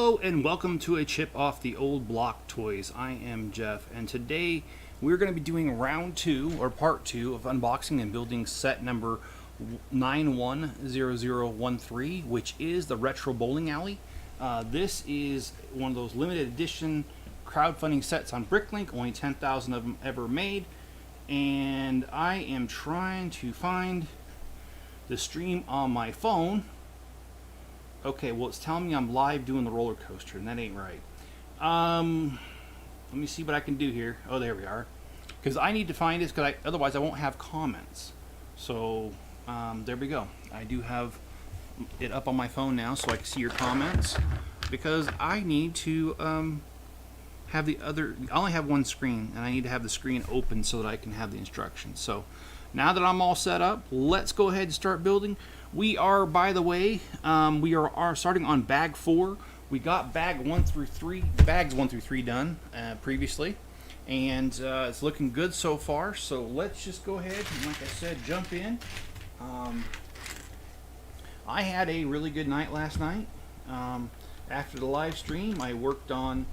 Hello and welcome to a chip off the old block toys. I am Jeff, and today we're going to be doing round 2 or part 2 of unboxing and building set number 910013, which is the retro bowling alley. This is one of those limited edition crowdfunding sets on Bricklink, only 10,000 of them ever made, and I am trying to find the stream on my phone. Okay, well, it's telling me I'm live doing the roller coaster, and that ain't right. Let me see what I can do here. Oh, there we are. Because I need to find this, because otherwise I won't have comments. So, there we go. I do have it up on my phone now, so I can see your comments. Because I need to have the other... I only have one screen, and I need to have the screen open so that I can have the instructions. So, now that I'm all set up, let's go ahead and start building. We are, by the way, we are starting on bag 4. We got bags 1 through 3 done previously, and it's looking good so far. So let's just go ahead and, like I said, jump in. I had a really good night last night. After the live stream, I worked on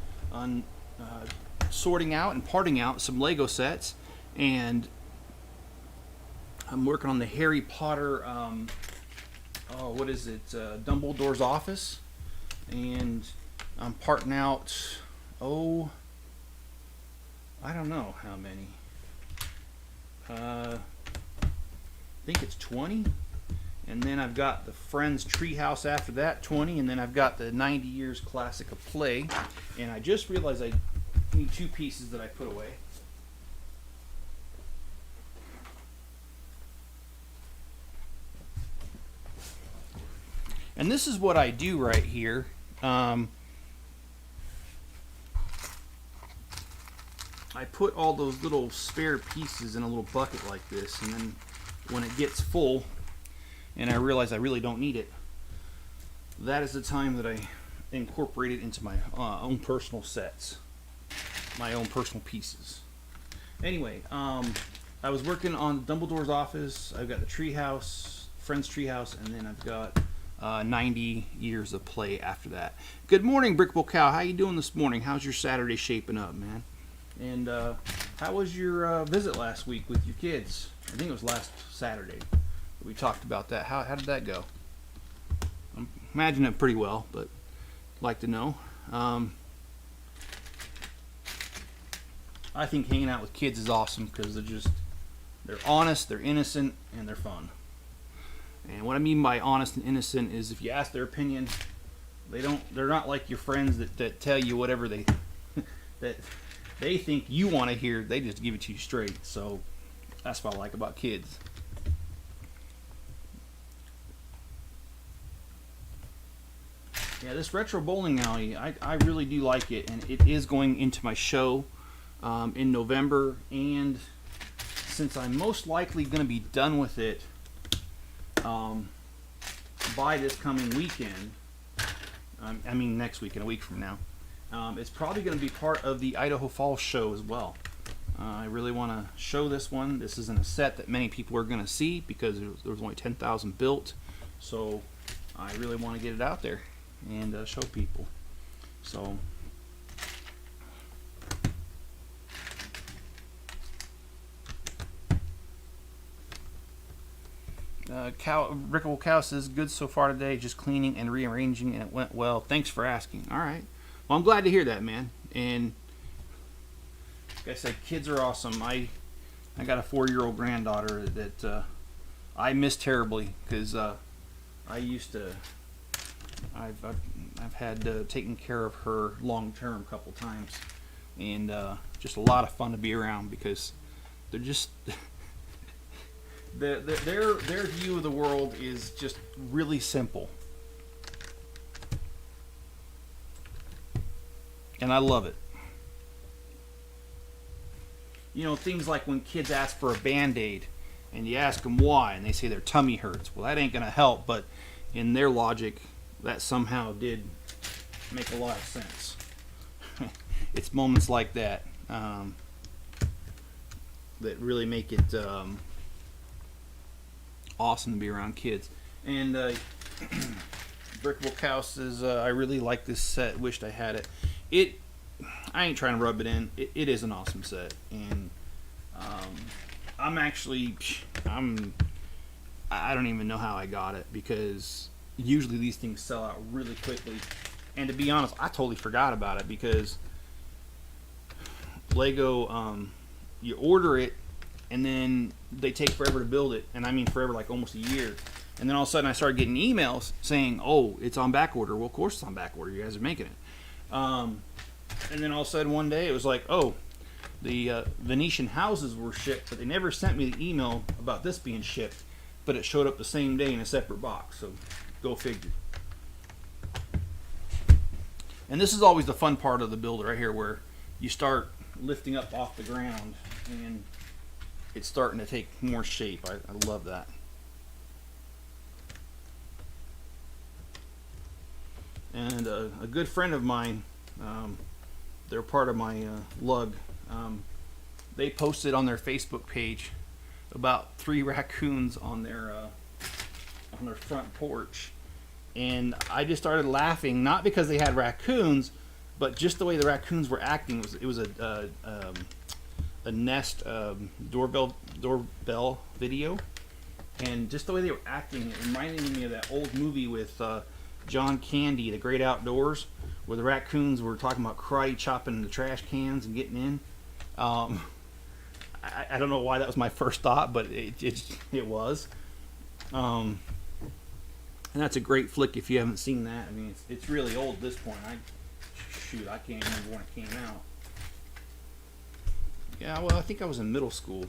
sorting out and parting out some Lego sets, and I'm working on the Harry Potter. What is it? Dumbledore's office, and I'm parting out. I don't know how many. I think it's 20, and then I've got the Friends Treehouse after that, 20, and then I've got the 90 Years Classic of Play, and I just realized I need 2 pieces that I put away. And this is what I do right here. I put all those little spare pieces in a little bucket like this, and then when it gets full and I realize I really don't need it, that is the time that I incorporate it into my own personal sets, my own personal pieces. Anyway, I was working on Dumbledore's office. I've got the treehouse, Friends Treehouse, and then I've got 90 Years of Play after that. Good morning, Brickable Cow. How you doing this morning? How's your Saturday shaping up, man? And how was your visit last week with your kids? I think it was last Saturday. We talked about that. How did that go? I imagine it pretty well, but I'd like to know. I think hanging out with kids is awesome because they're honest, they're innocent, and they're fun. And what I mean by honest and innocent is if you ask their opinion, they're not like your friends that tell you whatever they think you want to hear. They just give it to you straight. So that's what I like about kids. Yeah, this retro bowling alley, I really do like it, and it is going into my show in November, and since I'm most likely going to be done with it by this coming weekend, I mean next weekend, a week from now, it's probably going to be part of the Idaho Falls show as well. I really want to show this one. This isn't a set that many people are going to see because there was only 10,000 built, so I really want to get it out there and show people. So Brickable Cow says, good so far today, just cleaning and rearranging, and it went well. Thanks for asking. All right. Well, I'm glad to hear that, man. And like I said, kids are awesome. I got a 4-year-old granddaughter that I miss terribly because I've had taken care of her long term a couple times, and just a lot of fun to be around because they're just their view of the world is just really simple, and I love it. You know, things like when kids ask for a Band-Aid and you ask them why and they say their tummy hurts. Well, that ain't gonna help, but in their logic that somehow did make a lot of sense. It's moments like that that really make it awesome to be around kids. And Brickbook House is, I really like this set. Wished I had it. I ain't trying to rub it in. It is an awesome set, and I don't even know how I got it, because usually these things sell out really quickly. And to be honest, I totally forgot about it, because Lego, you order it and then they take forever to build it, and I mean forever, like almost a year. And then all of a sudden I started getting emails saying, oh, it's on back order. Well, of course it's on back order. You guys are making it. And then all of a sudden one day it was like, oh, the Venetian houses were shipped, but they never sent me the email about this being shipped, but it showed up the same day in a separate box. So go figure. And this is always the fun part of the build right here, where you start lifting up off the ground and it's starting to take more shape. I love that. And a good friend of mine, they're part of my lug, they posted on their Facebook page about 3 raccoons on their front porch, and I just started laughing, not because they had raccoons, but just the way the raccoons were acting. It was a Nest doorbell video, and just the way they were acting, it reminded me of that old movie with John Candy, The Great Outdoors, where the raccoons were talking about karate chopping the trash cans and getting in. I don't know why that was my first thought, but it was. And that's a great flick if you haven't seen that. I mean, it's really old at this point. I can't remember when it came out. Yeah, well, I think I was in middle school,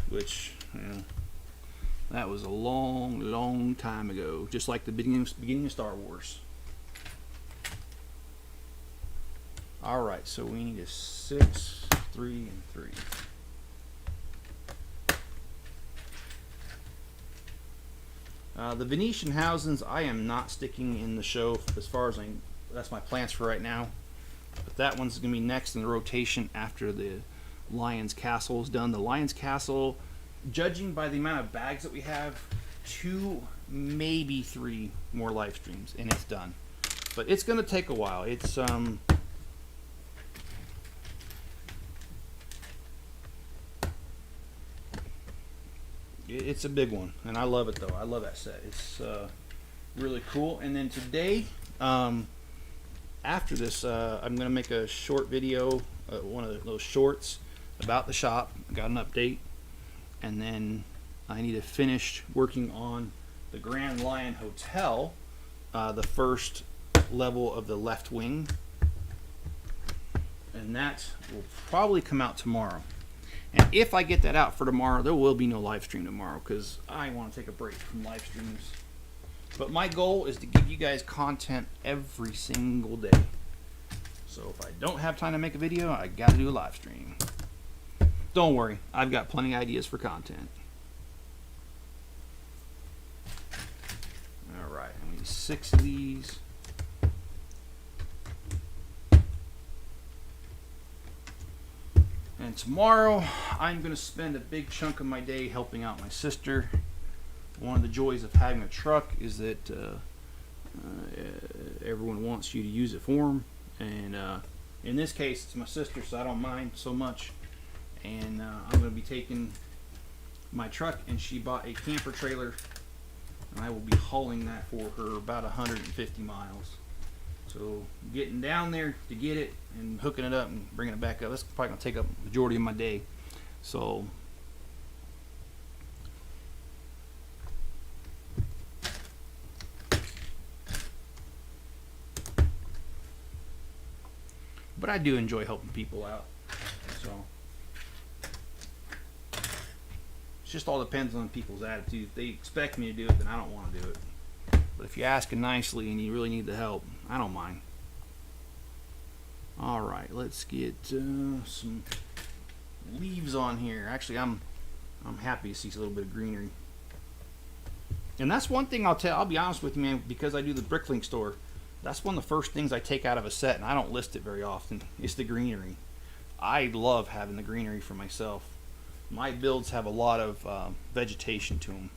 which, that was a long, long time ago, just like the beginning of Star Wars. All right, so we need a 6, 3, and 3. The Venetian housings, I am not sticking in the show as far as that's my plans for right now. But that one's going to be next in the rotation after the Lion's Castle is done. The Lion's Castle, judging by the amount of bags that we have, 2, maybe 3 more live streams, and it's done. But it's going to take a while. It's a big one, and I love it though. I love that set. It's really cool. And then today, after this, I'm going to make a short video, one of those shorts about the shop. I got an update, and then I need to finish working on the Grand Lion Hotel, the first level of the left wing, and that will probably come out tomorrow. And if I get that out for tomorrow, there will be no live stream tomorrow, because I want to take a break from live streams. But my goal is to give you guys content every single day. So if I don't have time to make a video, I got to do a live stream. Don't worry, I've got plenty of ideas for content. Alright, I need 6 of these. And tomorrow, I'm going to spend a big chunk of my day helping out my sister. One of the joys of having a truck is that everyone wants you to use it for them. And in this case, it's my sister, so I don't mind so much. And I'm going to be taking my truck, and she bought a camper trailer, and I will be hauling that for her about 150 miles. So getting down there to get it and hooking it up and bringing it back up, that's probably going to take up the majority of my day. So but I do enjoy helping people out. So it just all depends on people's attitude. If they expect me to do it, then I don't want to do it. But if you're asking nicely and you really need the help, I don't mind. Alright, let's get some leaves on here. Actually, I'm happy to see a little bit of greenery. And that's one thing I'll be honest with you, man, because I do the Bricklink store. That's one of the first things I take out of a set, and I don't list it very often. It's the greenery. I love having the greenery for myself. My builds have a lot of vegetation to them.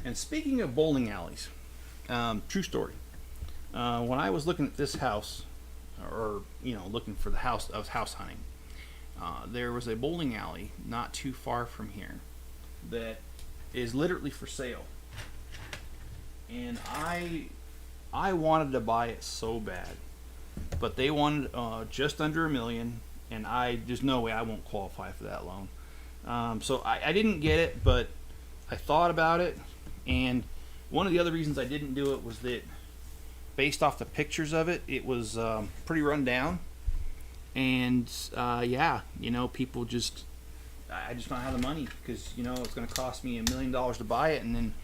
And speaking of bowling alleys, true story. When I was looking at this house, or looking for the house, I was house hunting. There was a bowling alley not too far from here that is literally for sale, and I wanted to buy it so bad, but they wanted just under $1 million, and there's no way I won't qualify for that loan. So I didn't get it, but I thought about it, and one of the other reasons I didn't do it was that based off the pictures of it, it was pretty run down, and people just, I just don't have the money, because it's going to cost me $1 million to buy it, and then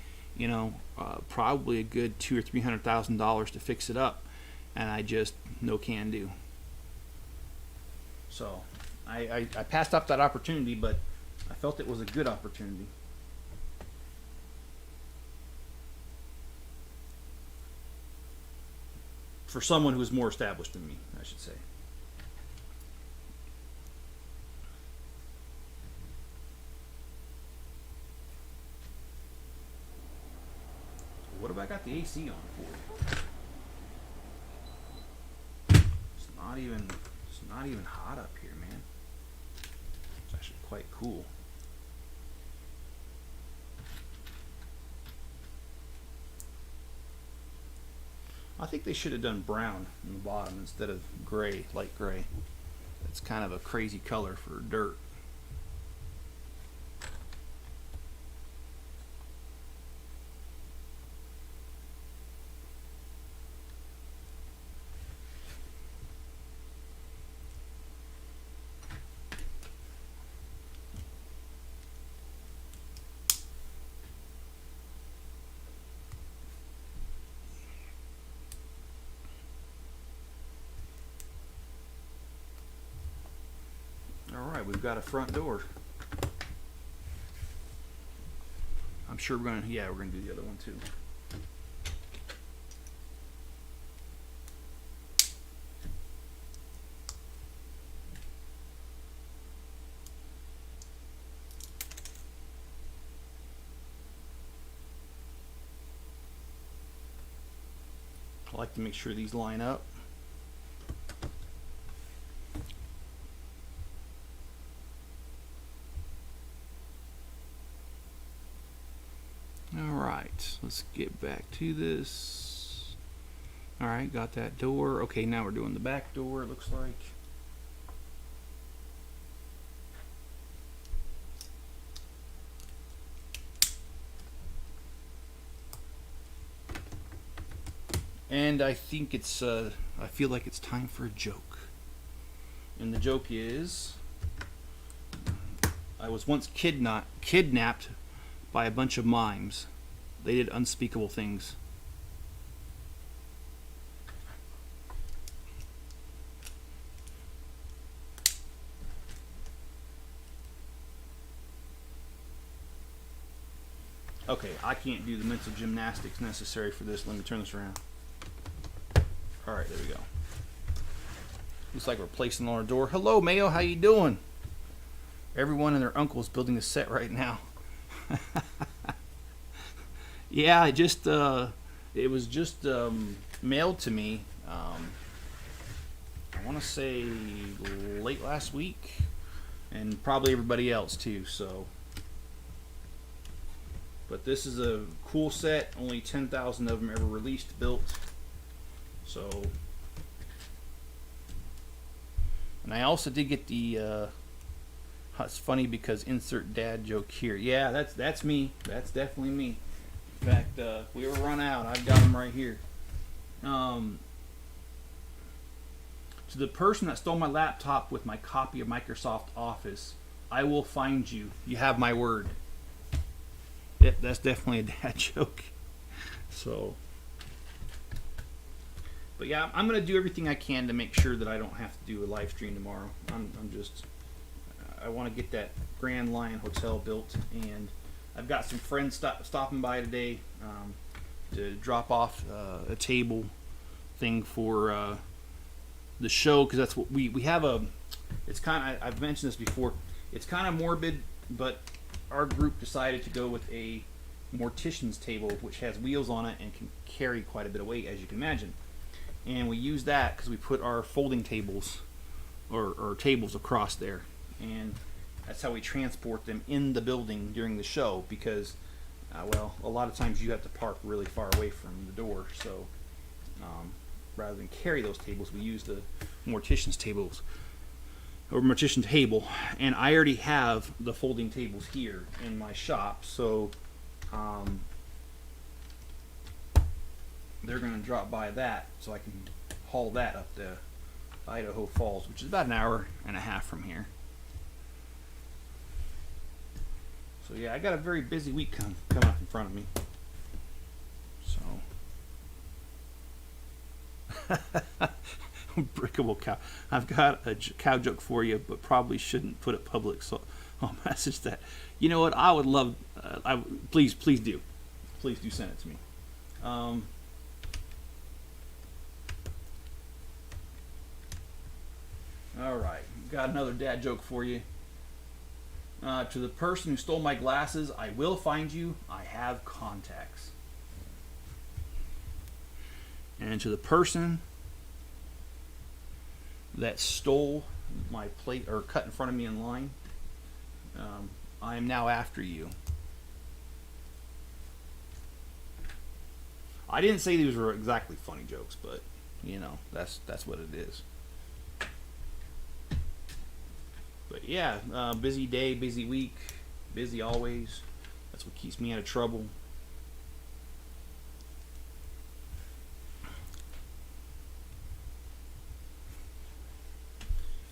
probably a good $200,000 or $300,000 to fix it up, and I just no can do. So I passed up that opportunity, but I felt it was a good opportunity. For someone who is more established than me, I should say. What have I got the AC on for? It's not even hot up here, man. It's actually quite cool. I think they should have done brown in the bottom instead of gray, light gray. It's kind of a crazy color for dirt. Alright, we've got a front door. I'm sure we're gonna do the other one too. I like to make sure these line up. Alright, let's get back to this. Alright, got that door. Okay, now we're doing the back door, it looks like. And I think it's, I feel like it's time for a joke. And the joke is, I was once kidnapped by a bunch of mimes. They did unspeakable things. Okay, I can't do the mental gymnastics necessary for this. Let me turn this around. Alright, there we go. Looks like we're placing on our door. Hello, Mayo, how you doing? Everyone and their uncle is building a set right now. Yeah, it was just mailed to me. I want to say late last week, and probably everybody else too. So, but this is a cool set. Only 10,000 of them ever released, built. So, and I also did get the. It's funny because insert dad joke here. Yeah, that's me. That's definitely me. In fact, we were run out. I've got them right here. To the person that stole my laptop with my copy of Microsoft Office, I will find you. You have my word. Yep, that's definitely a dad joke. So, but yeah, I'm gonna do everything I can to make sure that I don't have to do a live stream tomorrow. I want to get that Grand Lion Hotel built, and I've got some friends stopping by today to drop off a table thing for the show, because that's what we have it's kind of, I've mentioned this before, it's kind of morbid, but our group decided to go with a mortician's table, which has wheels on it and can carry quite a bit of weight, as you can imagine. And we use that because we put our folding tables or tables across there, and that's how we transport them in the building during the show, because well, a lot of times you have to park really far away from the door, so rather than carry those tables, we use the mortician's tables or mortician table. And I already have the folding tables here in my shop, so they're going to drop by that so I can haul that up to Idaho Falls, which is about an hour and a half from here. So yeah, I got a very busy week coming up in front of me. So Brickable cow. I've got a cow joke for you, but probably shouldn't put it public. So I'll message that. You know what? I would love. Please do send it to me. All right, got another dad joke for you. To the person who stole my glasses, I will find you. I have contacts. And to the person that stole my plate or cut in front of me in line, I am now after you. I didn't say these were exactly funny jokes, but you know, that's what it is. But yeah, busy day, busy week, busy always. That's what keeps me out of trouble.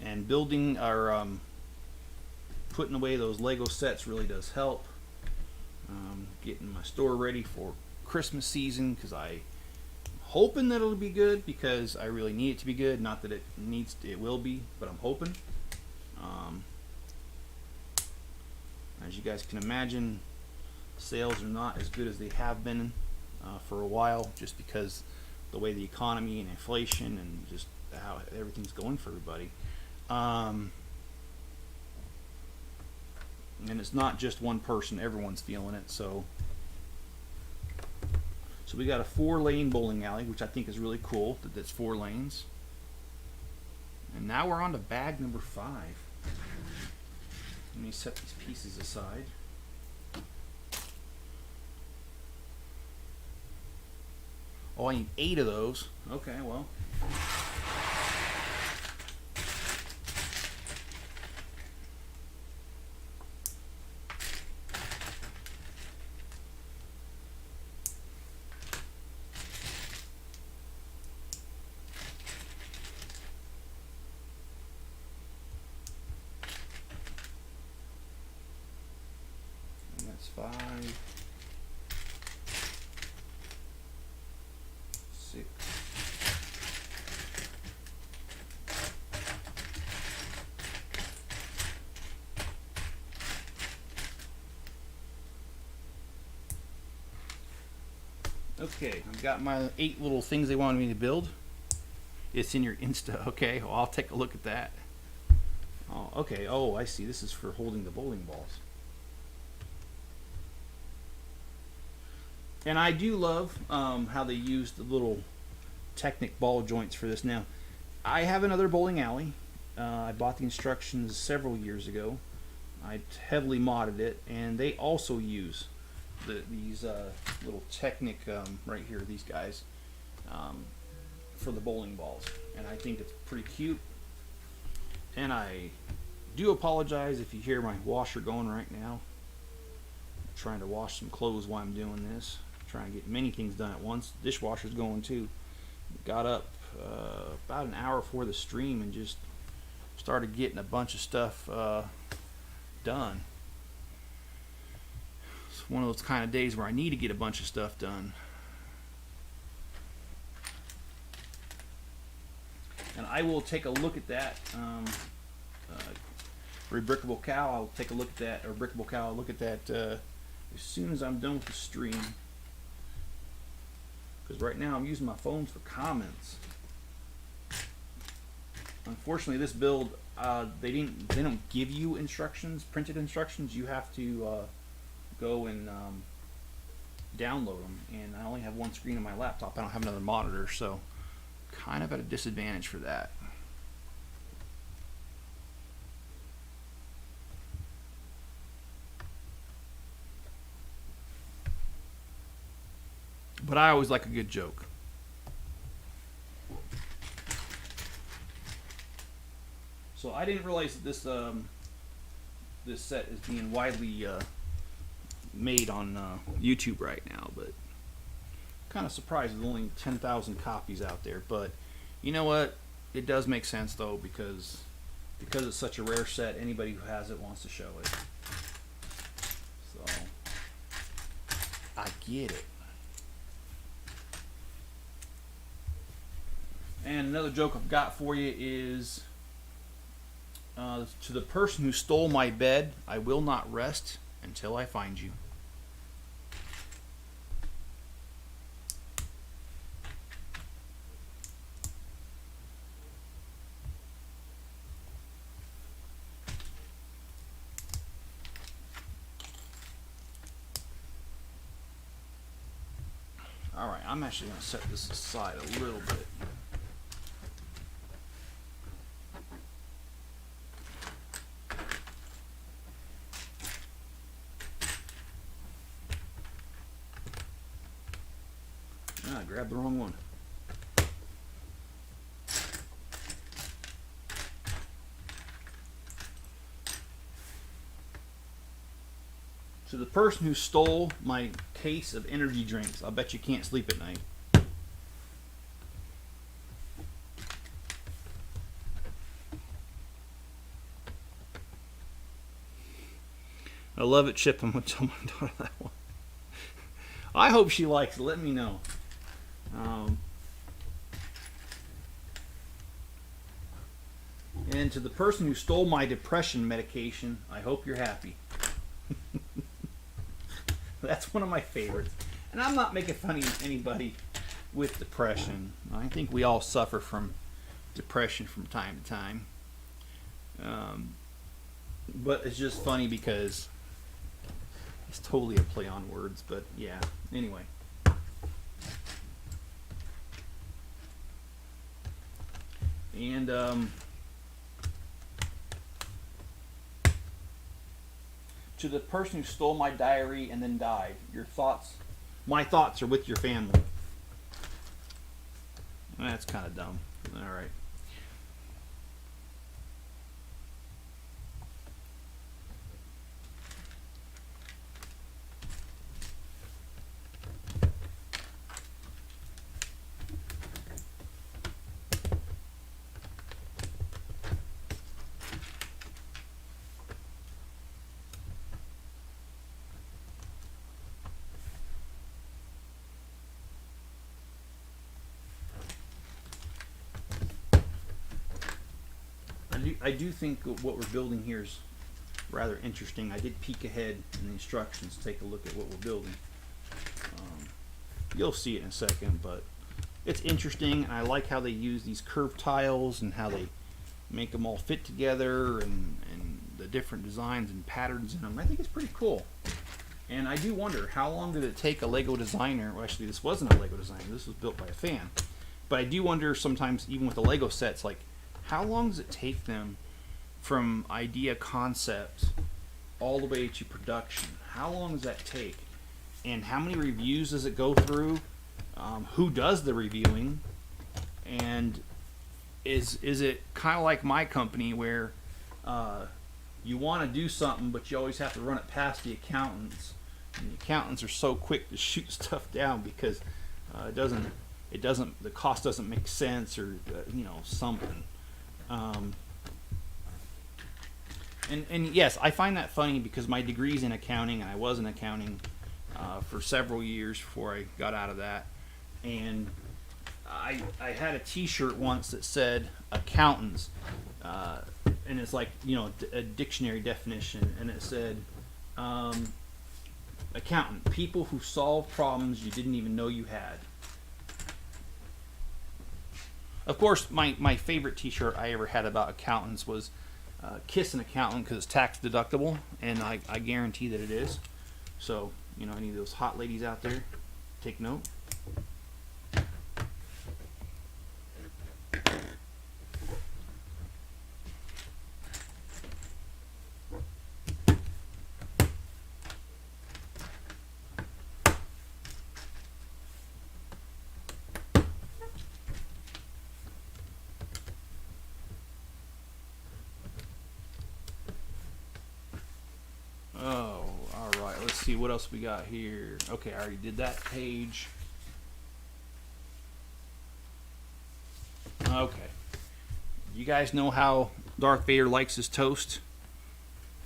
And building or putting away those Lego sets really does help. Getting my store ready for Christmas season, because I'm hoping that it'll be good, because I really need it to be good. Not that it will be, but I'm hoping. As you guys can imagine, sales are not as good as they have been for a while, just because the way the economy and inflation and just how everything's going for everybody. And it's not just one person, everyone's feeling it. So we got a 4-lane bowling alley, which I think is really cool that it's 4 lanes. And now we're on to bag number 5. Let me set these pieces aside. Oh, I need 8 of those. Okay, well. That's 5, 6. Okay, I've got my 8 little things they wanted me to build. It's in your Insta. Okay, well, I'll take a look at that. Oh, okay. Oh, I see. This is for holding the bowling balls. And I do love how they use the little Technic ball joints for this. Now, I have another bowling alley. I bought the instructions several years ago. I heavily modded it, and they also use these little Technic right here, these guys, for the bowling balls. And I think it's pretty cute. And I do apologize if you hear my washer going right now. I'm trying to wash some clothes while I'm doing this. Trying to get many things done at once. Dishwasher's going too. Got up about an hour before the stream and just started getting a bunch of stuff done. It's one of those kind of days where I need to get a bunch of stuff done. And I will take a look at that. Brickable cow, I'll take a look at that, or Brickable cow, I'll look at that as soon as I'm done with the stream. Because right now I'm using my phone for comments. Unfortunately, this build they don't give you instructions, printed instructions. You have to go and download them, and I only have one screen on my laptop. I don't have another monitor, so kind of at a disadvantage for that. But I always like a good joke. So I didn't realize that this set is being widely made on YouTube right now, but kind of surprised there's only 10,000 copies out there. But you know what? It does make sense though, because it's such a rare set. Anybody who has it wants to show it. So I get it. And another joke I've got for you is, to the person who stole my bed, I will not rest until I find you. Alright, I'm actually going to set this aside a little bit. I grabbed the wrong one. To the person who stole my case of energy drinks, I bet you can't sleep at night. I love it, Chip. I'm going to tell my daughter that one. I hope she likes it. Let me know. And to the person who stole my depression medication, I hope you're happy. That's one of my favorites. And I'm not making fun of anybody with depression. I think we all suffer from depression from time to time. But it's just funny because it's totally a play on words. But yeah, anyway. And to the person who stole my diary and then died, my thoughts are with your family. That's kind of dumb. All right. I do think what we're building here is rather interesting. I did peek ahead in the instructions to take a look at what we're building. You'll see it in a second, but it's interesting, and I like how they use these curved tiles and how they make them all fit together, and the different designs and patterns in them. I think it's pretty cool. And I do wonder, how long did it take a Lego designer? Well, actually, this wasn't a Lego designer. This was built by a fan. But I do wonder sometimes, even with the Lego sets, like, how long does it take them from idea concept all the way to production? How long does that take? And how many reviews does it go through? Who does the reviewing? And is it kind of like my company where you want to do something, but you always have to run it past the accountants? And the accountants are so quick to shoot stuff down because the cost doesn't make sense, or something. And yes, I find that funny because my degree's in accounting, and I was in accounting for several years before I got out of that. And I had a T-shirt once that said accountants, and it's like a dictionary definition, and it said accountant, people who solve problems you didn't even know you had. Of course, my favorite T-shirt I ever had about accountants was Kiss an Accountant, because it's tax deductible, and I guarantee that it is. So You know, any of those hot ladies out there, take note. Oh, all right. Let's see what else we got here. Okay, I already did that page. Okay. You guys know how Darth Vader likes his toast?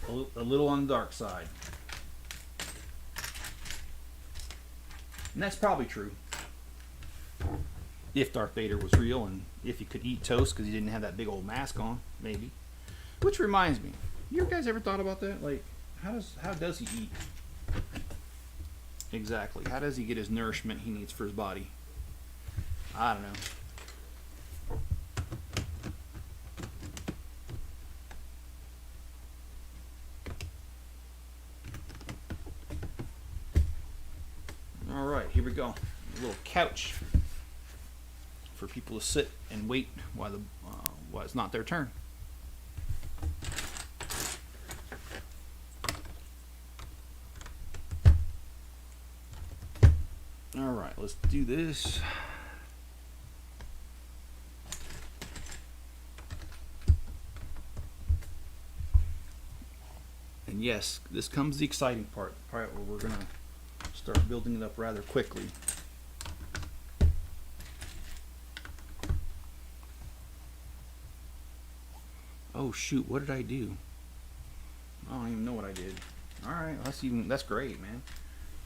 A little on the dark side. And that's probably true. If Darth Vader was real and if he could eat toast because he didn't have that big old mask on, maybe. Which reminds me, you guys ever thought about that? Like, how does he eat? Exactly. How does he get his nourishment he needs for his body? I don't know. All right, here we go. A little couch for people to sit and wait while it's not their turn. All right, let's do this. And yes, this comes the exciting part, the part where we're gonna start building it up rather quickly. Oh shoot, what did I do? I don't even know what I did. Alright, that's great, man.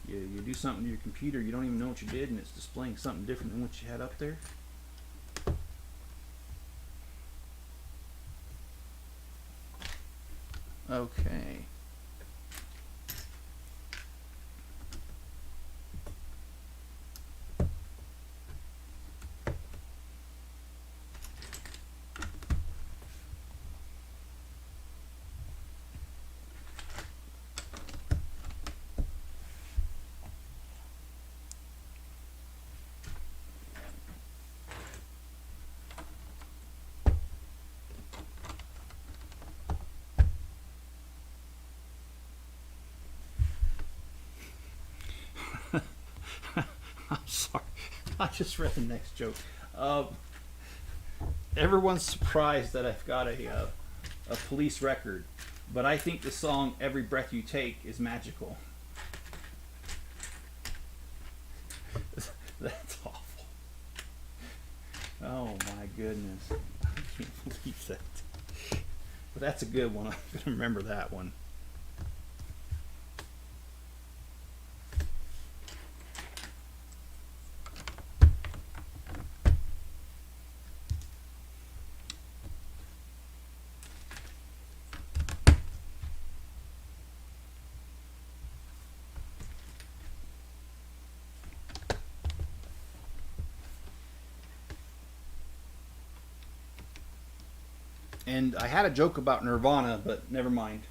You do something to your computer, you don't even know what you did, and it's displaying something different than what you had up there. Okay. I'm sorry. I just read the next joke. Everyone's surprised that I've got a police record, but I think the song "Every Breath You Take" is magical. That's awful. Oh my goodness. I can't believe that. But that's a good one. I'm going to remember that one. And I had a joke about Nirvana, but never mind.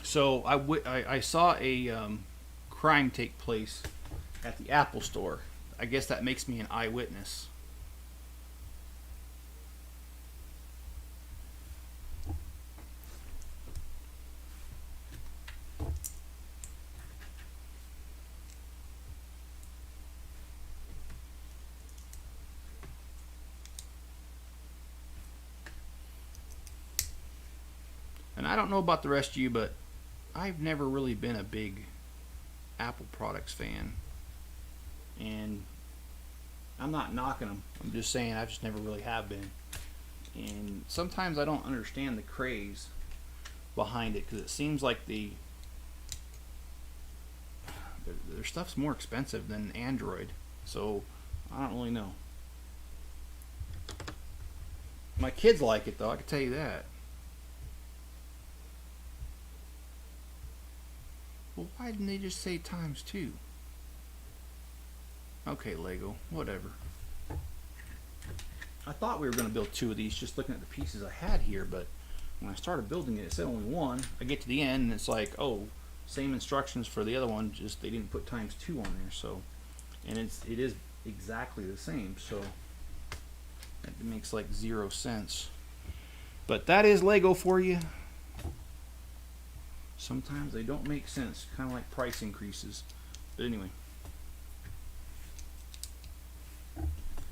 So I saw a crime take place at the Apple store. I guess that makes me an eyewitness. And I don't know about the rest of you, but I've never really been a big Apple products fan. And I'm not knocking them. I'm just saying I just never really have been. And sometimes I don't understand the craze behind it, because it seems like their stuff's more expensive than Android. So I don't really know. My kids like it though, I can tell you that. Well, why didn't they just say ×2? Okay, Lego, whatever. I thought we were going to build 2 of these just looking at the pieces I had here, but when I started building it, it said only 1. I get to the end and it's like, oh, same instructions for the other one, just they didn't put ×2 on there. So, and it is exactly the same, so it makes like 0 sense. But that is Lego for you. Sometimes they don't make sense, kind of like price increases. But anyway.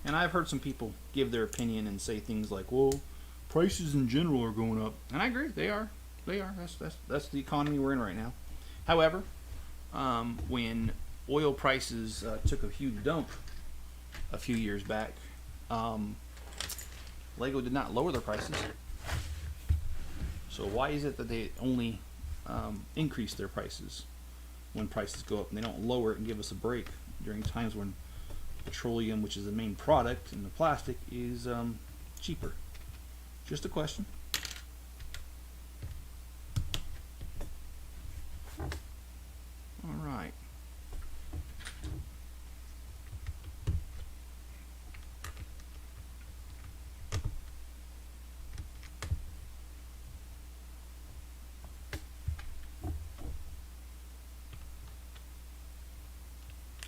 And I've heard some people give their opinion and say things like, well, prices in general are going up. And I agree, they are. They are. That's the economy we're in right now. However, when oil prices took a huge dump a few years back, Lego did not lower their prices. So why is it that they only increase their prices when prices go up, and they don't lower it and give us a break during times when petroleum, which is the main product in the plastic, is cheaper? Just a question. All right.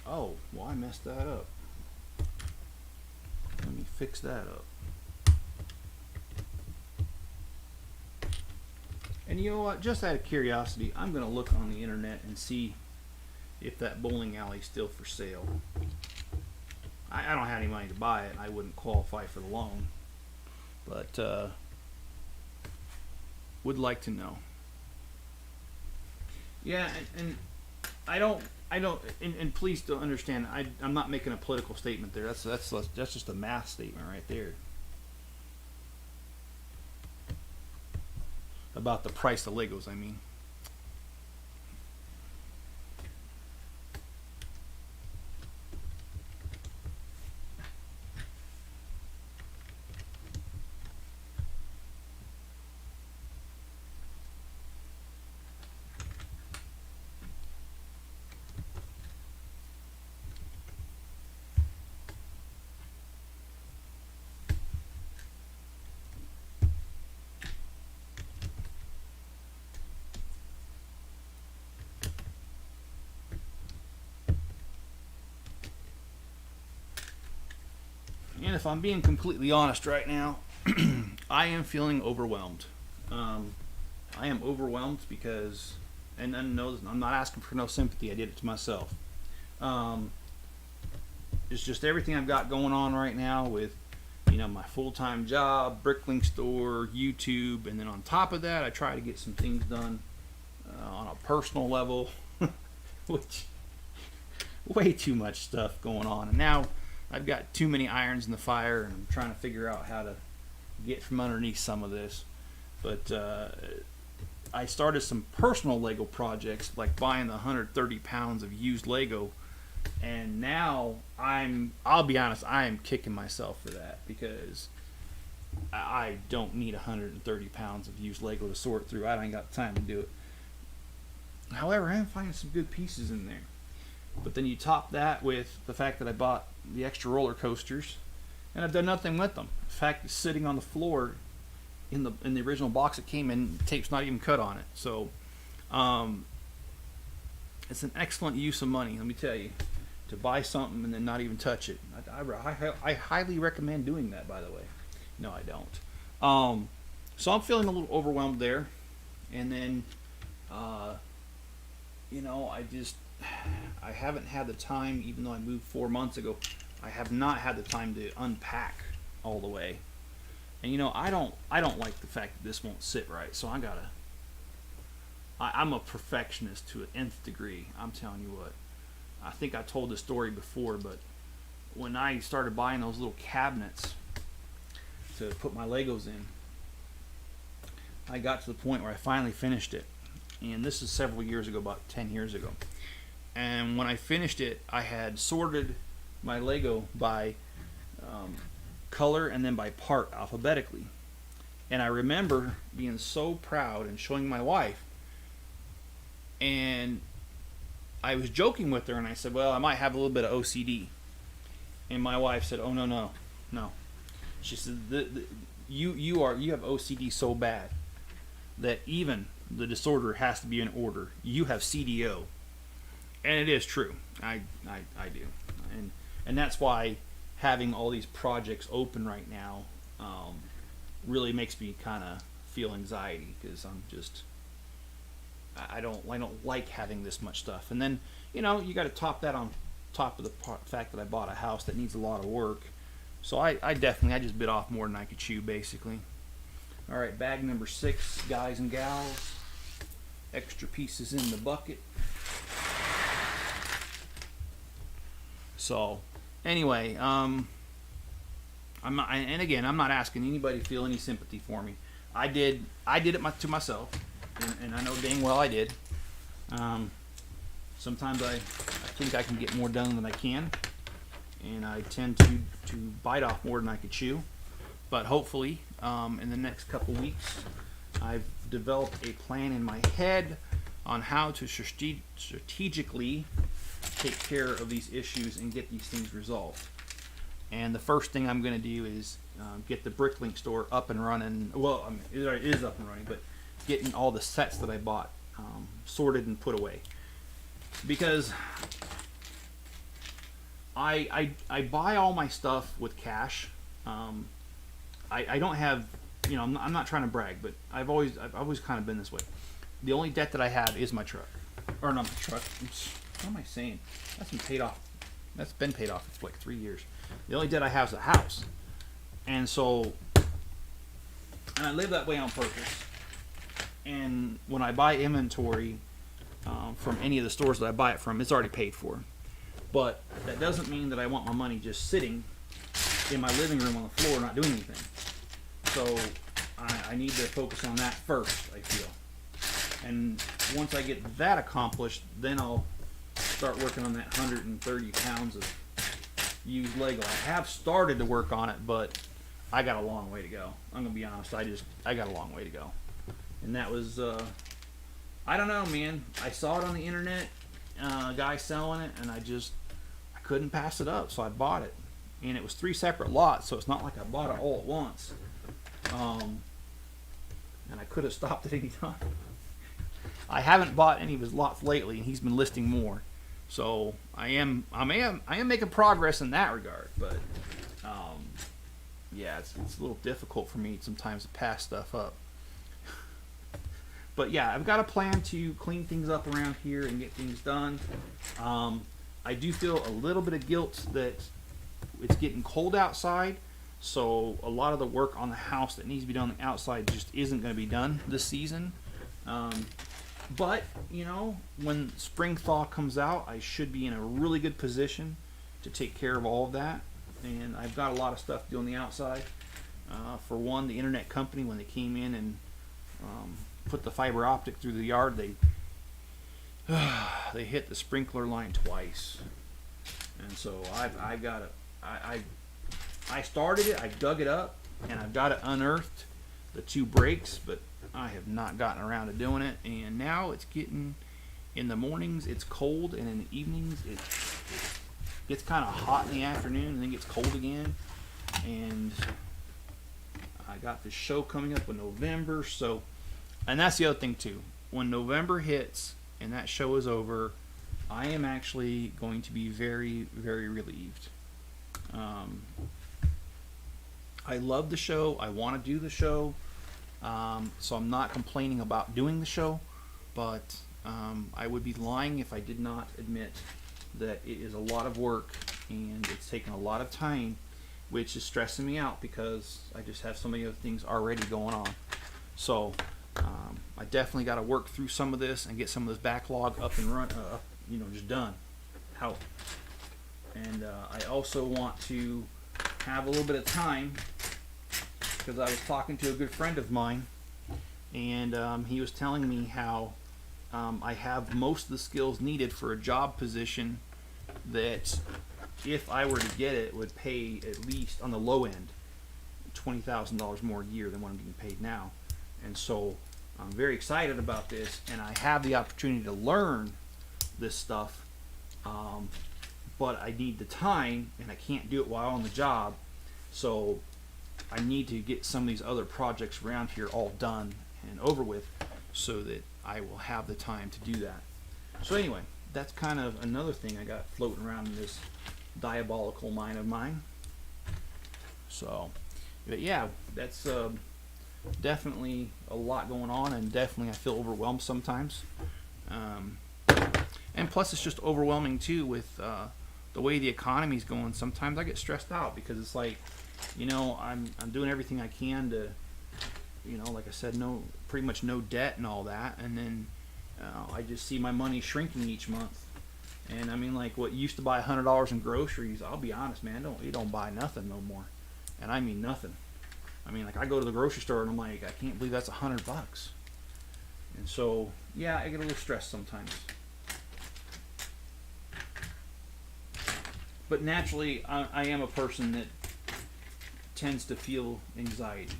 Oh, well, I messed that up. Let me fix that up. And you know what? Just out of curiosity, I'm going to look on the internet and see if that bowling alley is still for sale. I don't have any money to buy it. I wouldn't qualify for the loan. But would like to know. Yeah, and I don't, and please don't understand, I'm not making a political statement there. That's just a math statement right there. About the price of Legos, I mean. And if I'm being completely honest right now, I am feeling overwhelmed. I am overwhelmed because, and no, I'm not asking for no sympathy. I did it to myself. It's just everything I've got going on right now with, my full-time job, Bricklink store, YouTube, and then on top of that, I try to get some things done on a personal level, which way too much stuff going on. And now I've got too many irons in the fire, and I'm trying to figure out how to get from underneath some of this. But I started some personal Lego projects, like buying the 130 pounds of used Lego, and now I'll be honest, I am kicking myself for that, because I don't need 130 pounds of used Lego to sort through. I ain't got time to do it. However, I am finding some good pieces in there. But then you top that with the fact that I bought the extra roller coasters, and I've done nothing with them. In fact, it's sitting on the floor in the original box it came in. The tape's not even cut on it. So it's an excellent use of money, let me tell you, to buy something and then not even touch it. I highly recommend doing that, by the way. No, I don't. So I'm feeling a little overwhelmed there. And then, I haven't had the time, even though I moved 4 months ago, I have not had the time to unpack all the way. And I don't like the fact that this won't sit right, so I'm a perfectionist to an nth degree. I'm telling you what. I think I told this story before, but when I started buying those little cabinets to put my Legos in, I got to the point where I finally finished it. And this is several years ago, about 10 years ago. And when I finished it, I had sorted my Lego by color and then by part alphabetically. And I remember being so proud and showing my wife. And I was joking with her, and I said, well, I might have a little bit of OCD. And my wife said, oh, no. She said, you have OCD so bad that even the disorder has to be in order. You have CDO. And it is true. I do. And that's why having all these projects open right now really makes me kind of feel anxiety, because I don't like having this much stuff. And then, you got to top that on top of the fact that I bought a house that needs a lot of work. So I just bit off more than I could chew, basically. All right, bag number 6, guys and gals. Extra pieces in the bucket. So, anyway, I'm not, and again, I'm not asking anybody to feel any sympathy for me. I did it to myself, and I know dang well I did. Sometimes I think I can get more done than I can, and I tend to bite off more than I could chew. But hopefully, in the next couple weeks, I've developed a plan in my head on how to strategically take care of these issues and get these things resolved. And the first thing I'm going to do is get the Bricklink store up and running. Well, I mean, it is up and running, but getting all the sets that I bought sorted and put away. Because I buy all my stuff with cash. I don't have, I'm not trying to brag, but I've always kind of been this way. The only debt that I have is my truck, or not my truck. What am I saying? That's been paid off. That's been paid off for like 3 years. The only debt I have is a house, and I live that way on purpose. And when I buy inventory from any of the stores that I buy it from, it's already paid for. But that doesn't mean that I want my money just sitting in my living room on the floor not doing anything. So I need to focus on that first, I feel. And once I get that accomplished, then I'll start working on that 130 pounds of used Lego. I have started to work on it, but I got a long way to go. I'm going to be honest, I got a long way to go. And that was, I don't know, man. I saw it on the internet, a guy selling it, and I couldn't pass it up, so I bought it. And it was 3 separate lots, so it's not like I bought it all at once. And I could have stopped at any time. I haven't bought any of his lots lately, and he's been listing more. So I am making progress in that regard. But yeah, it's a little difficult for me sometimes to pass stuff up. But yeah, I've got a plan to clean things up around here and get things done. I do feel a little bit of guilt that it's getting cold outside, so a lot of the work on the house that needs to be done on the outside just isn't going to be done this season. But, when spring thaw comes out, I should be in a really good position to take care of all of that. And I've got a lot of stuff to do on the outside. For one, the internet company, when they came in and put the fiber optic through the yard, they hit the sprinkler line twice. And so I started it, I dug it up, and I've got it unearthed, the 2 breaks, but I have not gotten around to doing it. And now it's getting, in the mornings it's cold, and in the evenings it gets kind of hot in the afternoon, and then gets cold again. And I got this show coming up in November, so, and that's the other thing too. When November hits and that show is over, I am actually going to be very, very relieved. I love the show. I want to do the show. So I'm not complaining about doing the show, but I would be lying if I did not admit that it is a lot of work and it's taken a lot of time, which is stressing me out because I just have so many other things already going on. So I definitely got to work through some of this and get some of this backlog up and run, just done. help. And I also want to have a little bit of time, because I was talking to a good friend of mine, and he was telling me how I have most of the skills needed for a job position that, if I were to get it, would pay at least on the low end $20,000 more a year than what I'm getting paid now. And so I'm very excited about this, and I have the opportunity to learn this stuff, but I need the time, and I can't do it while on the job. So I need to get some of these other projects around here all done and over with, so that I will have the time to do that. So anyway, that's kind of another thing I got floating around in this diabolical mind of mine. So, but yeah, that's definitely a lot going on, and definitely I feel overwhelmed sometimes. And plus, it's just overwhelming too with the way the economy's going. Sometimes I get stressed out, because it's like, I'm doing everything I can to, like I said, pretty much no debt and all that, and then I just see my money shrinking each month. And I mean, like, what used to buy $100 in groceries, I'll be honest, man, you don't buy nothing no more. And I mean nothing. I mean, like, I go to the grocery store and I'm like, I can't believe that's $100. And so, yeah, I get a little stressed sometimes. But naturally, I am a person that tends to feel anxiety.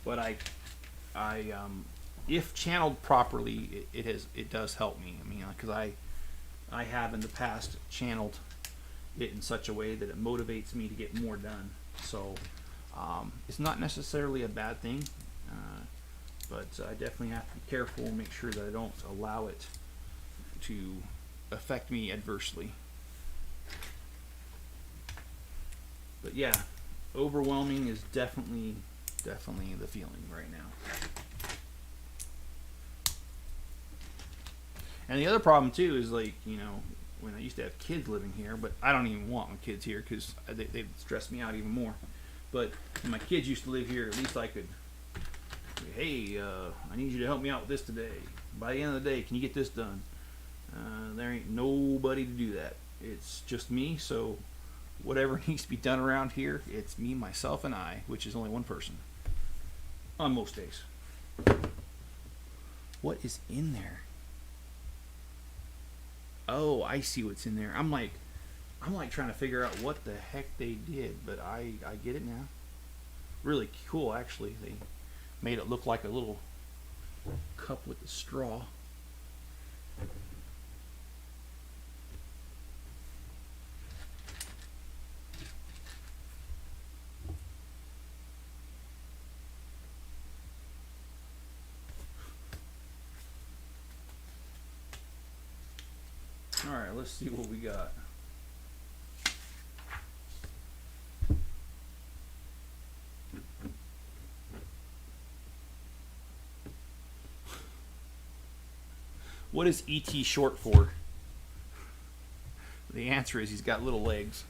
But if channeled properly, it does help me. I mean, because I have in the past channeled it in such a way that it motivates me to get more done. So it's not necessarily a bad thing, but I definitely have to be careful and make sure that I don't allow it to affect me adversely. But yeah, overwhelming is definitely the feeling right now. And the other problem too is, like, when I used to have kids living here, but I don't even want my kids here because they stress me out even more. But when my kids used to live here, at least I could, hey, I need you to help me out with this today. By the end of the day, can you get this done? There ain't nobody to do that. It's just me, so whatever needs to be done around here, it's me, myself, and I, which is only one person on most days. What is in there? Oh, I see what's in there. I'm like trying to figure out what the heck they did, but I get it now. Really cool, actually. They made it look like a little cup with a straw. Alright, let's see what we got. What is ET short for? The answer is he's got little legs.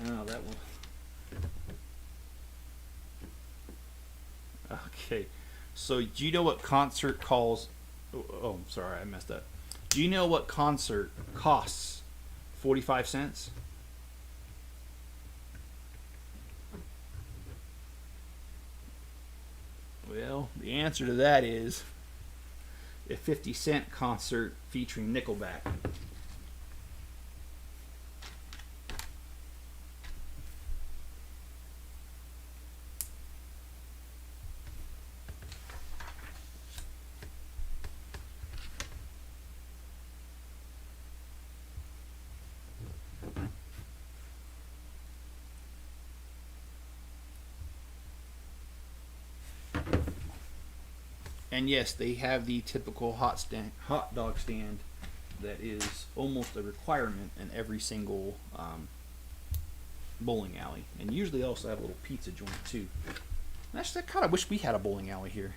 Oh, that one. Okay. So, do you know what concert calls... Oh, sorry, I messed up. Do you know what concert costs 45 cents? Well, the answer to that is a 50-cent concert featuring Nickelback. And yes, they have the typical hot dog stand that is almost a requirement in every single bowling alley. And usually they also have a little pizza joint too. Actually, I kind of wish we had a bowling alley here.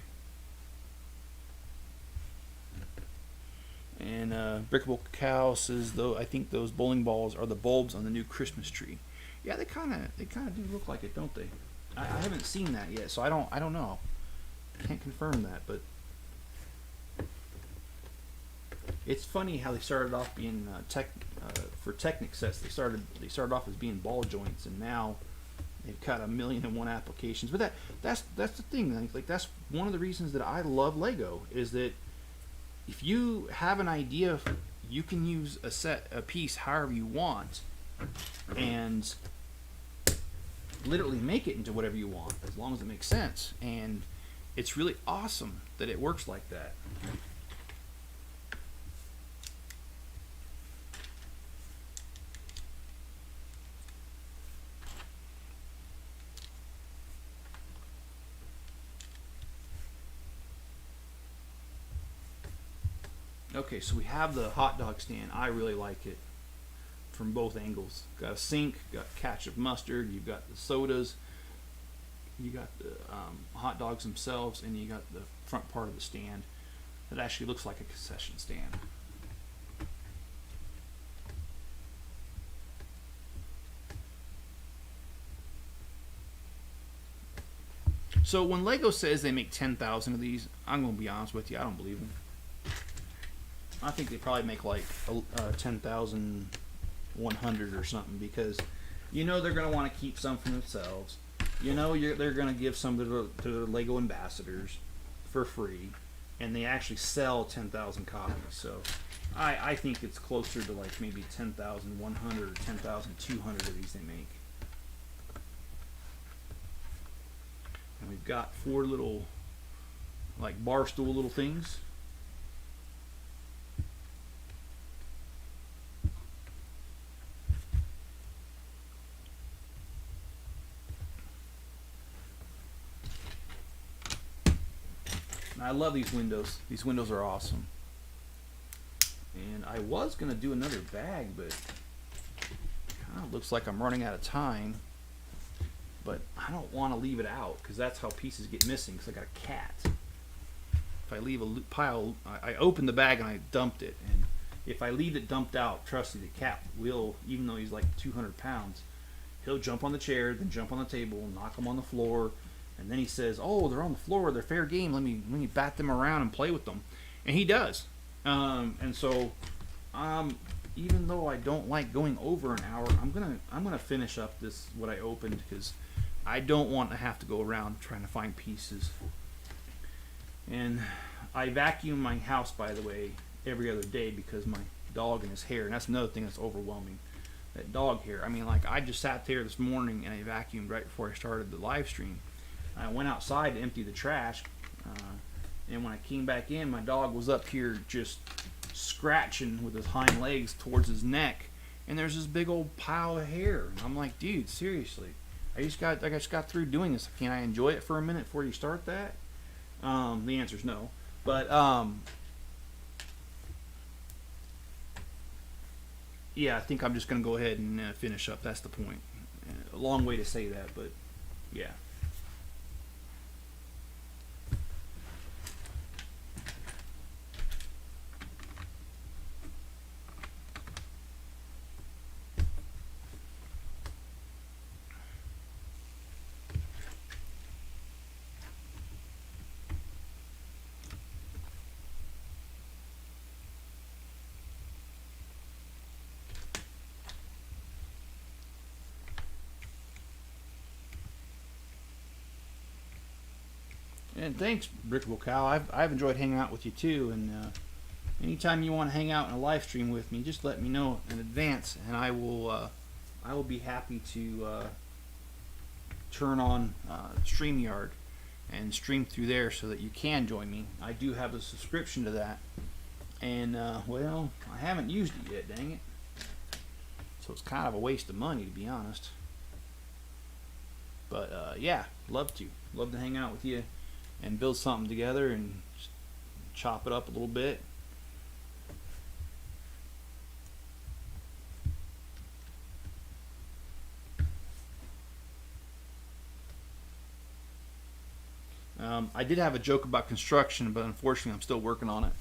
And Brickable Cow says, though, I think those bowling balls are the bulbs on the new Christmas tree. Yeah, they kind of do look like it, don't they? I haven't seen that yet, so I don't know. Can't confirm that, but It's funny how they started off being for Technic sets. They started off as being ball joints, and now they've got 1,000,001 applications. But that's the thing. Like that's one of the reasons that I love Lego is that if you have an idea, you can use a piece however you want, and literally make it into whatever you want as long as it makes sense. And it's really awesome that it works like that. Okay, so we have the hot dog stand. I really like it from both angles. Got a sink, got ketchup, mustard, you've got the sodas, you got the hot dogs themselves, and you got the front part of the stand that actually looks like a concession stand. So when Lego says they make 10,000 of these, I'm going to be honest with you, I don't believe them. I think they probably make like 10,100 or something, because you know they're going to want to keep some for themselves. You know they're going to give some to the Lego ambassadors for free, and they actually sell 10,000 copies. So I think it's closer to like maybe 10,100 or 10,200 of these they make. And we've got 4 little like bar stool little things. I love these windows. These windows are awesome. And I was going to do another bag, but kind of looks like I'm running out of time. But I don't want to leave it out, because that's how pieces get missing, because I got a cat. If I leave a pile, I opened the bag and I dumped it. And if I leave it dumped out, trust me, the cat will, even though he's like 200 pounds, he'll jump on the chair, then jump on the table, knock them on the floor. And then he says, "Oh, they're on the floor. They're fair game. Let me bat them around and play with them." And he does. And so, even though I don't like going over an hour, I'm gonna finish up what I opened, because I don't want to have to go around trying to find pieces. And I vacuum my house, by the way, every other day, because my dog and his hair. And that's another thing that's overwhelming. That dog hair. I mean, like, I just sat there this morning and I vacuumed right before I started the live stream. I went outside to empty the trash, and when I came back in, my dog was up here just scratching with his hind legs towards his neck, and there's this big old pile of hair. And I'm like, dude, seriously, I just got through doing this. Can I enjoy it for a minute before you start that? The answer's no. But yeah, I think I'm just gonna go ahead and finish up. That's the point. A long way to say that, but yeah. And thanks, Brickable Cow. I've enjoyed hanging out with you too. And anytime you want to hang out in a live stream with me, just let me know in advance, and I will be happy to turn on StreamYard and stream through there so that you can join me. I do have a subscription to that, and well, I haven't used it yet. Dang it! So it's kind of a waste of money, to be honest. But yeah, love to hang out with you and build something together and just chop it up a little bit. I did have a joke about construction, but unfortunately I'm still working on it.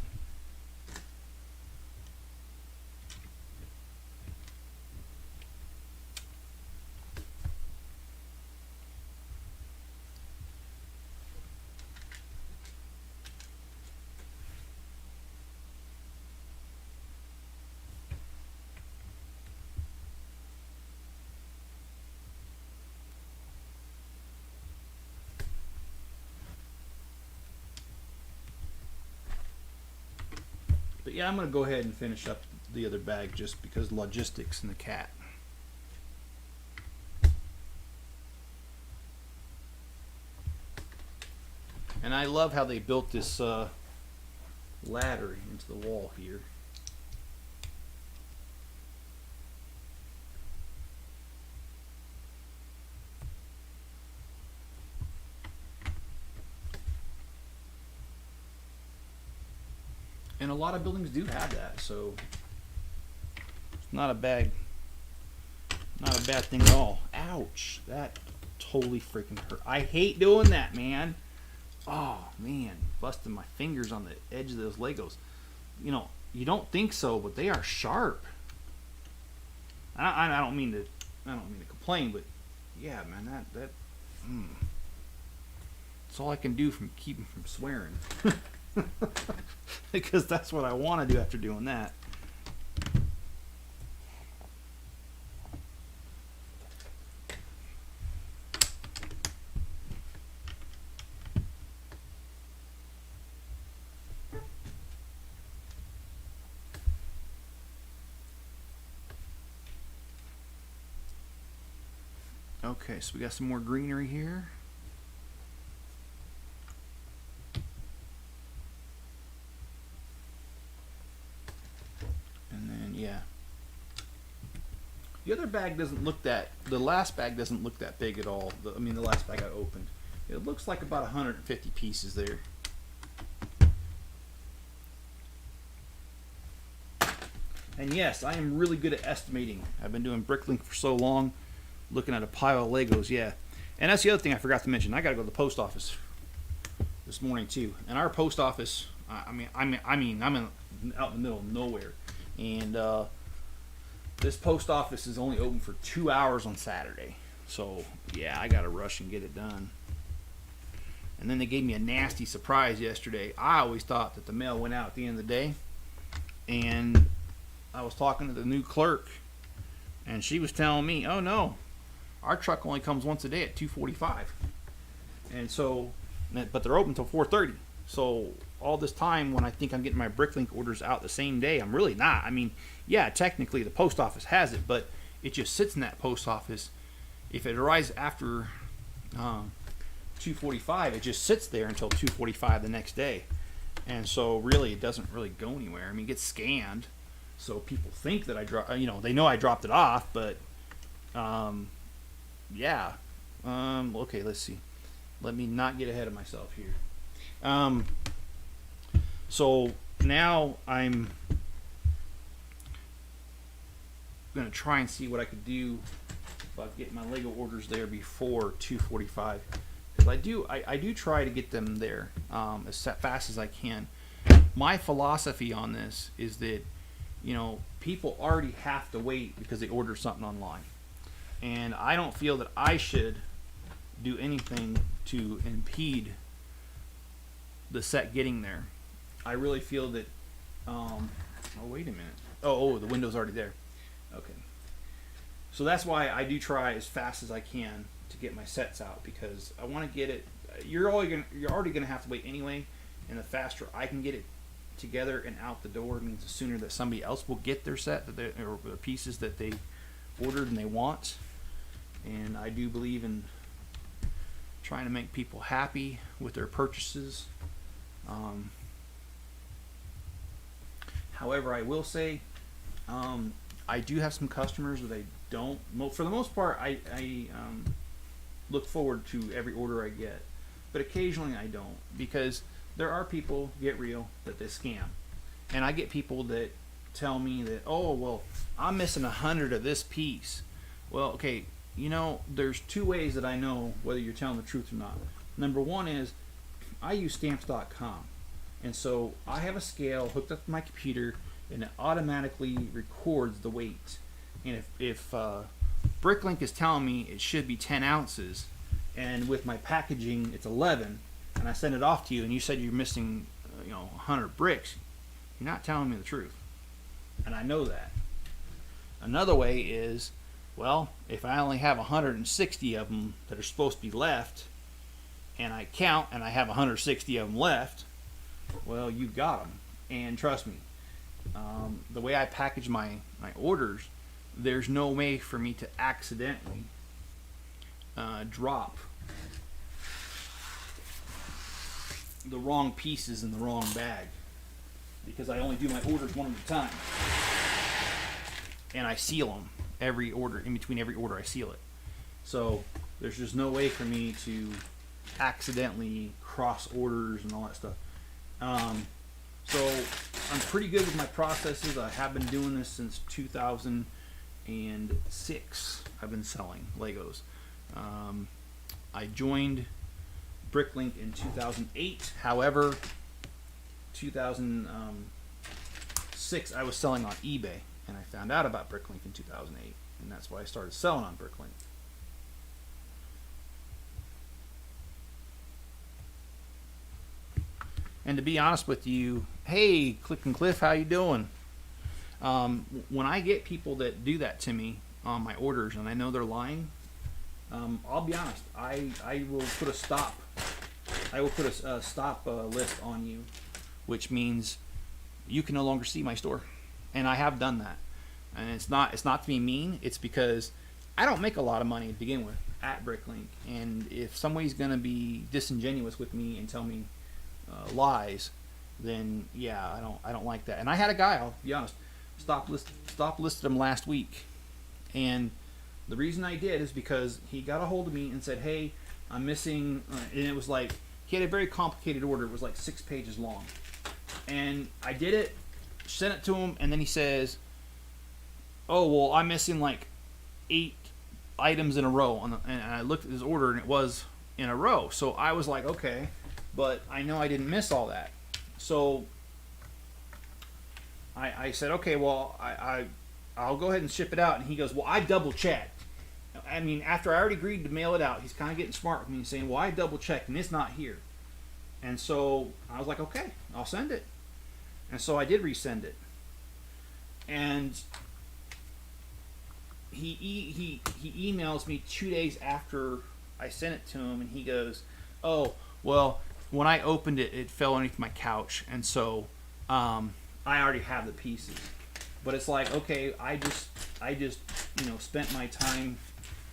But yeah, I'm going to go ahead and finish up the other bag just because logistics and the cat. And I love how they built this ladder into the wall here. And a lot of buildings do have that, so it's not a bad thing at all. Ouch, that totally freaking hurt. I hate doing that, man. Oh man, busting my fingers on the edge of those Legos. You know, you don't think so, but they are sharp. I don't mean to complain, but yeah, man, that's all I can do from keeping from swearing. Because that's what I want to do after doing that. Okay, so we got some more greenery here. And then, yeah. The other bag doesn't look that, the last bag doesn't look that big at all. I mean, the last bag I opened. It looks like about 150 pieces there. And yes, I am really good at estimating. I've been doing Bricklink for so long. Looking at a pile of Legos, yeah. And that's the other thing I forgot to mention. I got to go to the post office this morning too. And our post office, I'm out in the middle of nowhere, and this post office is only open for 2 hours on Saturday. So yeah, I got to rush and get it done. And then they gave me a nasty surprise yesterday. I always thought that the mail went out at the end of the day, and I was talking to the new clerk, and she was telling me, "Oh no, our truck only comes once a day at 2:45." And so, but they're open until 4:30. So all this time, when I think I'm getting my Bricklink orders out the same day, I'm really not. I mean, yeah, technically the post office has it, but it just sits in that post office. If it arrives after 2:45, it just sits there until 2:45 the next day. And so really, it doesn't really go anywhere. I mean, it gets scanned, so people think that I they know I dropped it off, but yeah. Okay, let's see. Let me not get ahead of myself here. So now I'm gonna try and see what I could do about getting my Lego orders there before 2:45, because I do try to get them there as fast as I can. My philosophy on this is that people already have to wait because they order something online. And I don't feel that I should do anything to impede the set getting there. I really feel that, oh, wait a minute. Oh, the window's already there. Okay. So that's why I do try as fast as I can to get my sets out, because I want to get it, you're already going to have to wait anyway, and the faster I can get it together and out the door means the sooner that somebody else will get their set, or the pieces that they ordered and they want. And I do believe in trying to make people happy with their purchases. However, I will say I do have some customers that I don't. For the most part, I look forward to every order I get, but occasionally I don't, because there are people, get real, that they scam. And I get people that tell me that, oh, well, I'm missing 100 of this piece. Well, okay, there's two ways that I know whether you're telling the truth or not. Number one is I use stamps.com. And so I have a scale hooked up to my computer, and it automatically records the weight. And if Bricklink is telling me it should be 10 ounces, and with my packaging it's 11, and I send it off to you, and you said you're missing 100 bricks, you're not telling me the truth. And I know that. Another way is, well, if I only have 160 of them that are supposed to be left, and I count and I have 160 of them left, well, you got them. And trust me, the way I package my orders, there's no way for me to accidentally drop the wrong pieces in the wrong bag, because I only do my orders one at a time, and I seal them every order. In between every order, I seal it. So there's just no way for me to accidentally cross orders and all that stuff. So I'm pretty good with my processes. I have been doing this since 2006. I've been selling Legos. I joined Bricklink in 2008. However, 2006 I was selling on eBay, and I found out about Bricklink in 2008, and that's why I started selling on Bricklink. And to be honest with you, hey, Click and Cliff, how you doing? When I get people that do that to me on my orders, and I know they're lying, I'll be honest. I will put a stop. I will put a stop list on you, which means you can no longer see my store, and I have done that. And it's not to be mean. It's because I don't make a lot of money to begin with at Bricklink, and if somebody's going to be disingenuous with me and tell me lies, then yeah, I don't like that. And I had a guy, I'll be honest, stop listed him last week, and the reason I did is because he got a hold of me and said, hey, I'm missing, and it was like, he had a very complicated order. It was like 6 pages long, and I did it, sent it to him, and then he says, oh, well, I'm missing like 8 items in a row, and I looked at his order, and it was in a row. So I was like, okay, but I know I didn't miss all that. So I said, okay, well, I'll go ahead and ship it out. And he goes, well, I double checked. I mean, after I already agreed to mail it out, he's kind of getting smart with me and saying, well, I double checked and it's not here. And so I was like, okay, I'll send it. And so I did resend it. And he emails me 2 days after I sent it to him, and he goes, oh, well, when I opened it, it fell underneath my couch, and so I already have the pieces. But it's like, okay, I just spent my time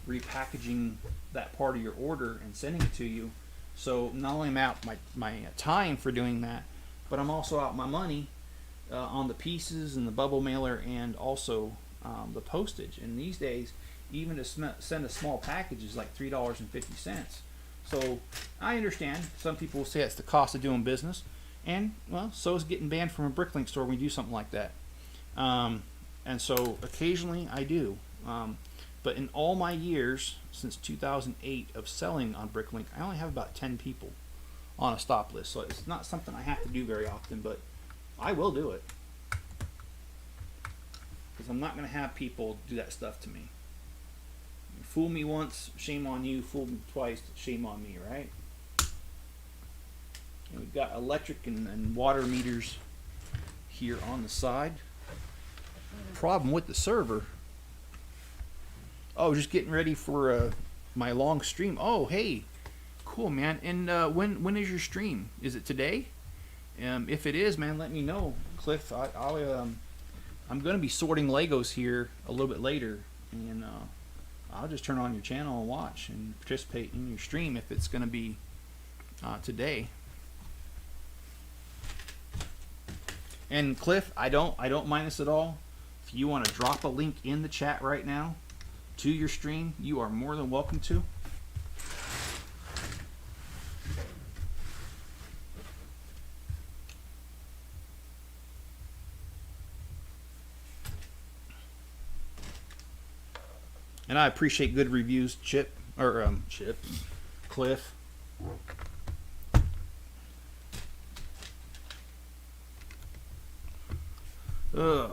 repackaging that part of your order and sending it to you. So not only am I out my time for doing that, but I'm also out my money on the pieces and the bubble mailer, and also the postage. And these days, even to send a small package is like $3.50. So I understand some people will say it's the cost of doing business, and well, so is getting banned from a Bricklink store when you do something like that. And so occasionally I do, but in all my years since 2008 of selling on Bricklink, I only have about 10 people on a stop list. So it's not something I have to do very often, but I will do it, because I'm not going to have people do that stuff to me. Fool me once, shame on you. Fool me twice, shame on me, right? And we've got electric and water meters here on the side. Problem with the server. Oh, just getting ready for my long stream. Oh, hey, cool, man. And when is your stream? Is it today? If it is, man, let me know, Cliff. I'm going to be sorting Legos here a little bit later, and I'll just turn on your channel and watch and participate in your stream if it's going to be today. And Cliff, I don't mind this at all. If you want to drop a link in the chat right now to your stream, you are more than welcome to. And I appreciate good reviews, Cliff. Ugh.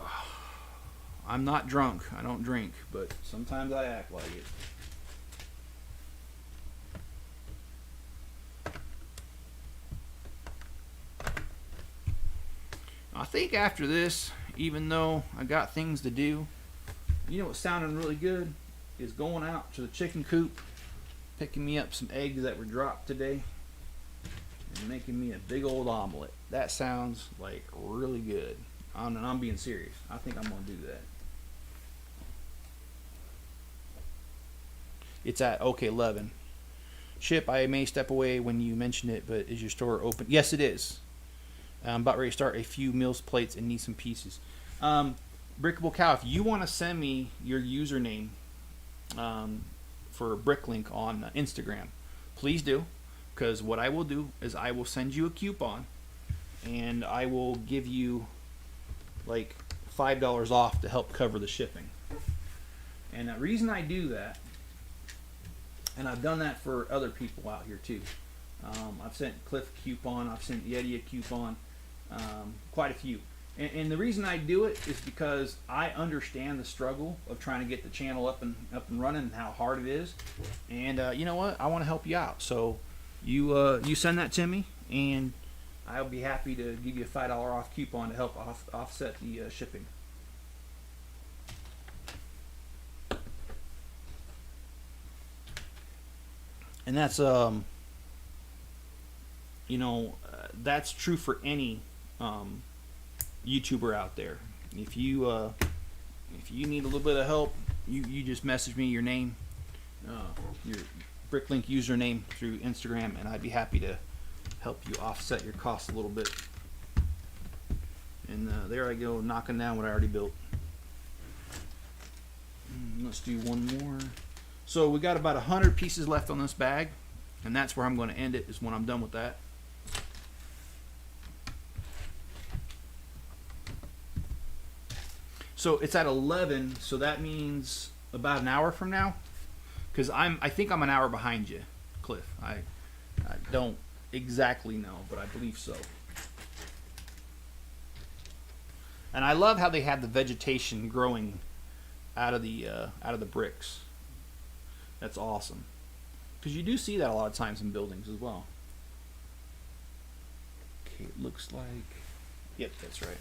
I'm not drunk. I don't drink, but sometimes I act like it. I think after this, even though I got things to do, you know what's sounding really good is going out to the chicken coop, picking me up some eggs that were dropped today, and making me a big old omelet. That sounds like really good. And I'm being serious. I think I'm gonna do that. It's at OK 11. Chip, I may step away when you mention it, but is your store open? Yes, it is. I'm about ready to start a few meals plates and need some pieces. Brickable Cow, if you want to send me your username for Bricklink on Instagram, please do. Because what I will do is I will send you a coupon, and I will give you like $5 off to help cover the shipping. And the reason I do that, and I've done that for other people out here too. I've sent Cliff a coupon, I've sent Yeti a coupon, quite a few. And the reason I do it is because I understand the struggle of trying to get the channel up and running and how hard it is. And you know what? I want to help you out. So you send that to me, and I'll be happy to give you a $5 off coupon to help offset the shipping. And that's that's true for any YouTuber out there. If you need a little bit of help, you just message me your name, your Bricklink username through Instagram, and I'd be happy to help you offset your costs a little bit. And there I go, knocking down what I already built. Let's do one more. So we got about 100 pieces left on this bag, and that's where I'm going to end it, is when I'm done with that. So it's at 11, so that means about an hour from now, because I think I'm an hour behind you, Cliff. I don't exactly know, but I believe so. And I love how they have the vegetation growing out of the bricks. That's awesome, because you do see that a lot of times in buildings as well. Okay, it looks like, yep, that's right.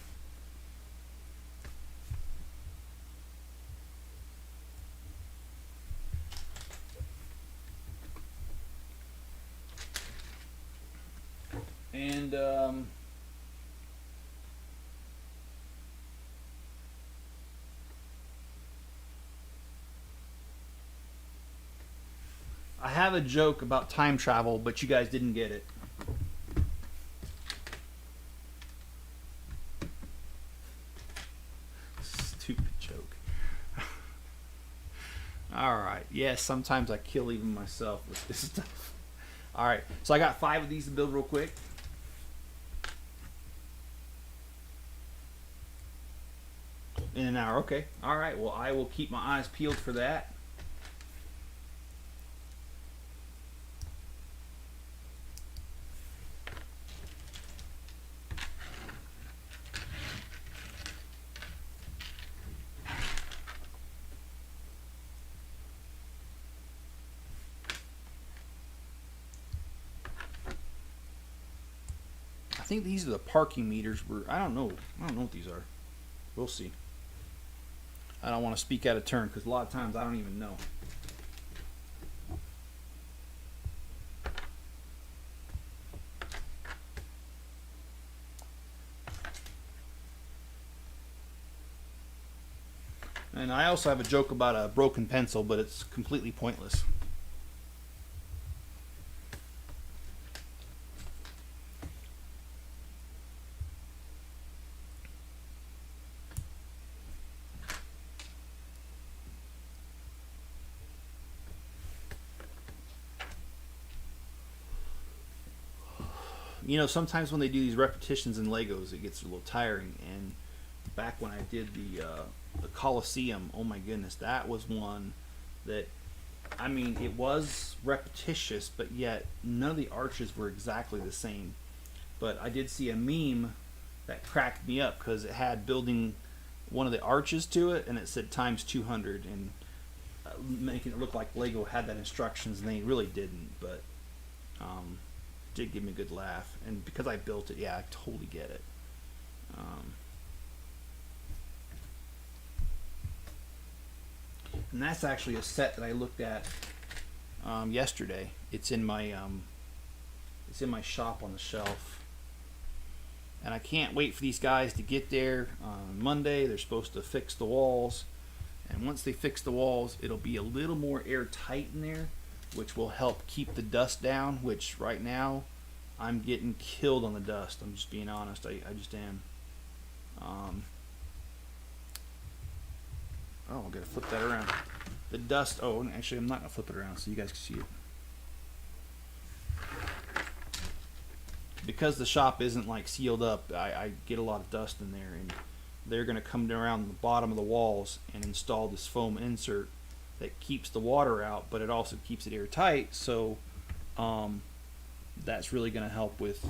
And I have a joke about time travel, but you guys didn't get it. Stupid joke. Alright, yes, sometimes I kill even myself with this stuff. Alright, so I got 5 of these to build real quick. In an hour, okay. Alright, well, I will keep my eyes peeled for that. I think these are the parking meters. I don't know what these are. We'll see. I don't want to speak out of turn, because a lot of times I don't even know. And I also have a joke about a broken pencil, but it's completely pointless. You know, sometimes when they do these repetitions in Legos, it gets a little tiring. And back when I did the Colosseum, oh my goodness, that was one that, I mean, it was repetitious, but yet none of the arches were exactly the same. But I did see a meme that cracked me up, because it had building one of the arches to it, and it said times 200, and making it look like Lego had that instructions, and they really didn't. But did give me a good laugh, and because I built it, yeah, I totally get it. And that's actually a set that I looked at yesterday. It's in my shop on the shelf. and I can't wait for these guys to get there on Monday. They're supposed to fix the walls, and once they fix the walls, it'll be a little more airtight in there, which will help keep the dust down, which right now I'm getting killed on the dust. I'm just being honest. I just am. Oh, I gotta flip that around. The dust. Oh, actually, I'm not gonna flip it around so you guys can see it. Because the shop isn't like sealed up, I get a lot of dust in there, and they're gonna come around the bottom of the walls and install this foam insert that keeps the water out, but it also keeps it airtight. So that's really gonna help with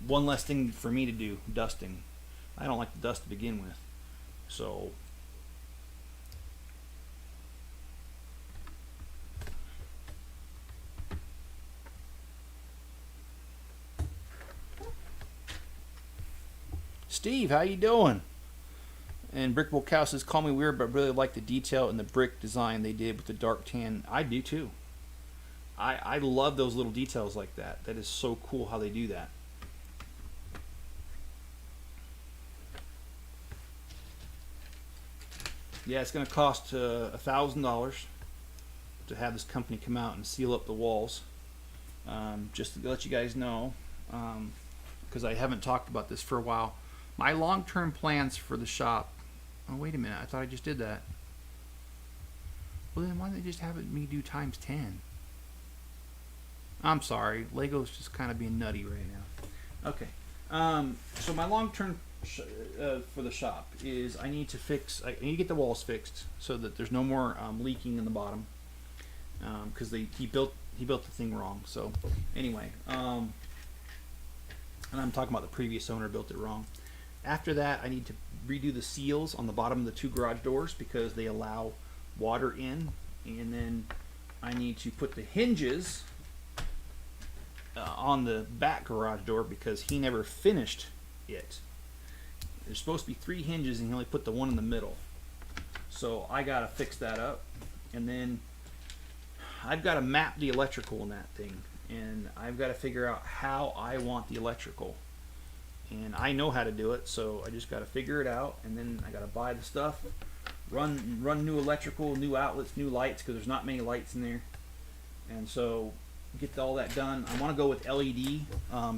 one less thing for me to do, dusting. I don't like the dust to begin with. So Steve, how you doing? And Brickbook Cow says, call me weird, but really like the detail and the brick design they did with the dark tan. I do too. I love those little details like that. That is so cool how they do that. Yeah, it's going to cost $1,000 to have this company come out and seal up the walls. Just to let you guys know, because I haven't talked about this for a while. My long-term plans for the shop. Oh, wait a minute. I thought I just did that. Well, then why don't they just have me do times 10? I'm sorry. Lego's just kind of being nutty right now. Okay. So my long-term for the shop is I need to get the walls fixed so that there's no more leaking in the bottom, because he built the thing wrong. So anyway, and I'm talking about the previous owner built it wrong. After that, I need to redo the seals on the bottom of the two garage doors because they allow water in, and then I need to put the hinges on the back garage door because he never finished it. There's supposed to be 3 hinges and he only put the one in the middle. So I gotta fix that up, and then I've got to map the electrical in that thing, and I've got to figure out how I want the electrical. And I know how to do it, so I just got to figure it out, and then I got to buy the stuff, run new electrical, new outlets, new lights, because there's not many lights in there. And so get all that done. I want to go with LED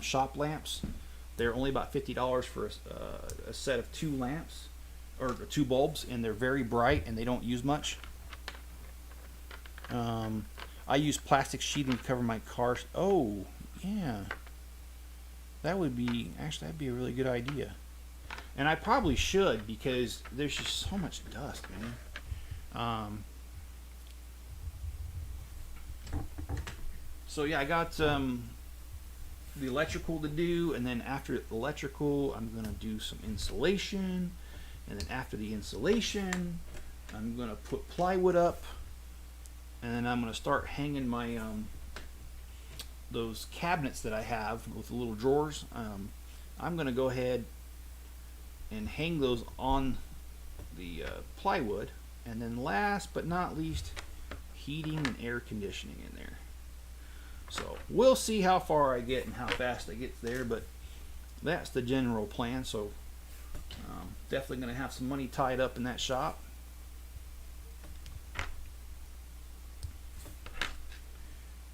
shop lamps. They're only about $50 for a set of 2 lamps, or 2 bulbs, and they're very bright and they don't use much. I use plastic sheeting to cover my car. Oh, yeah. That would be, actually, that'd be a really good idea. And I probably should, because there's just so much dust, man. So yeah, I got the electrical to do, and then after electrical, I'm gonna do some insulation, and then after the insulation, I'm gonna put plywood up, and then I'm gonna start hanging my those cabinets that I have with the little drawers. I'm gonna go ahead and hang those on the plywood, and then last but not least, heating and air conditioning in there. So we'll see how far I get and how fast I get there, but that's the general plan. So definitely going to have some money tied up in that shop.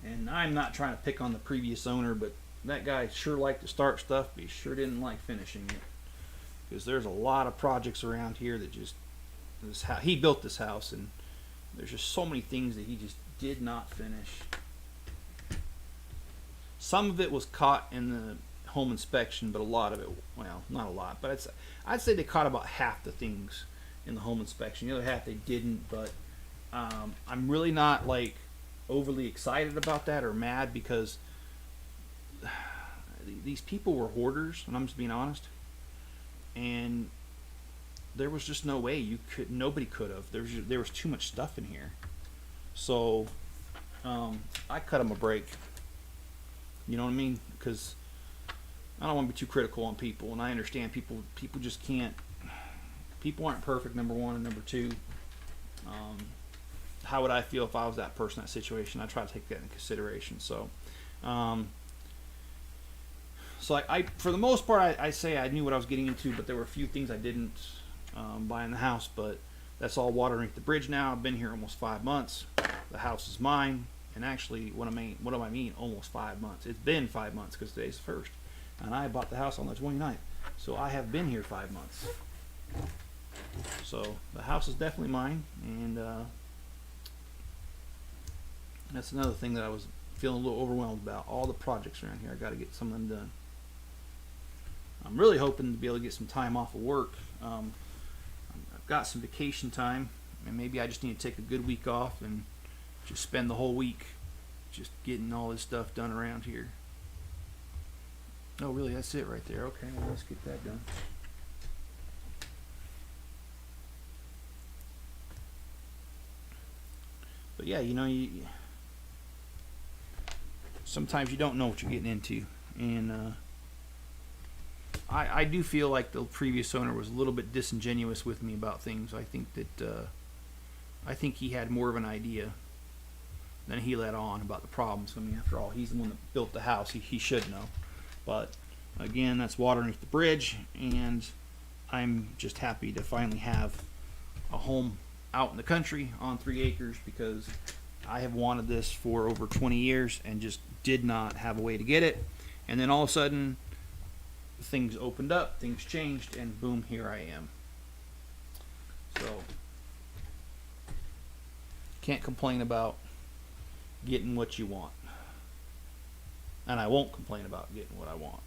And I'm not trying to pick on the previous owner, but that guy sure liked to start stuff, but he sure didn't like finishing it. Because there's a lot of projects around here that just, he built this house, and there's just so many things that he just did not finish. Some of it was caught in the home inspection, but a lot of it, well, not a lot, but I'd say they caught about half the things in the home inspection. The other half they didn't, but I'm really not like overly excited about that or mad, because these people were hoarders, and I'm just being honest, and there was just no way nobody could have. There was too much stuff in here. So I cut them a break. You know what I mean? Because I don't want to be too critical on people, and I understand people just can't. People aren't perfect, number one, and number two, how would I feel if I was that person in that situation? I try to take that into consideration. So So I for the most part, I say I knew what I was getting into, but there were a few things I didn't buy in the house. But that's all water underneath the bridge now. I've been here almost 5 months. The house is mine. And actually, what do I mean? Almost 5 months. It's been 5 months because today's the first, and I bought the house on the 29th. So I have been here 5 months. So the house is definitely mine, and that's another thing that I was feeling a little overwhelmed about. All the projects around here, I got to get some of them done. I'm really hoping to be able to get some time off of work. I've got some vacation time, and maybe I just need to take a good week off and just spend the whole week just getting all this stuff done around here. Oh, really? That's it right there. Okay, well, let's get that done. But yeah, you know, sometimes you don't know what you're getting into, and I do feel like the previous owner was a little bit disingenuous with me about things. I think that he had more of an idea than he let on about the problems. I mean, after all, he's the one that built the house. He should know. But again, that's water underneath the bridge, and I'm just happy to finally have a home out in the country on 3 acres, because I have wanted this for over 20 years and just did not have a way to get it. And then all of a sudden, things opened up, things changed, and boom, here I am. So, can't complain about getting what you want. And I won't complain about getting what I want.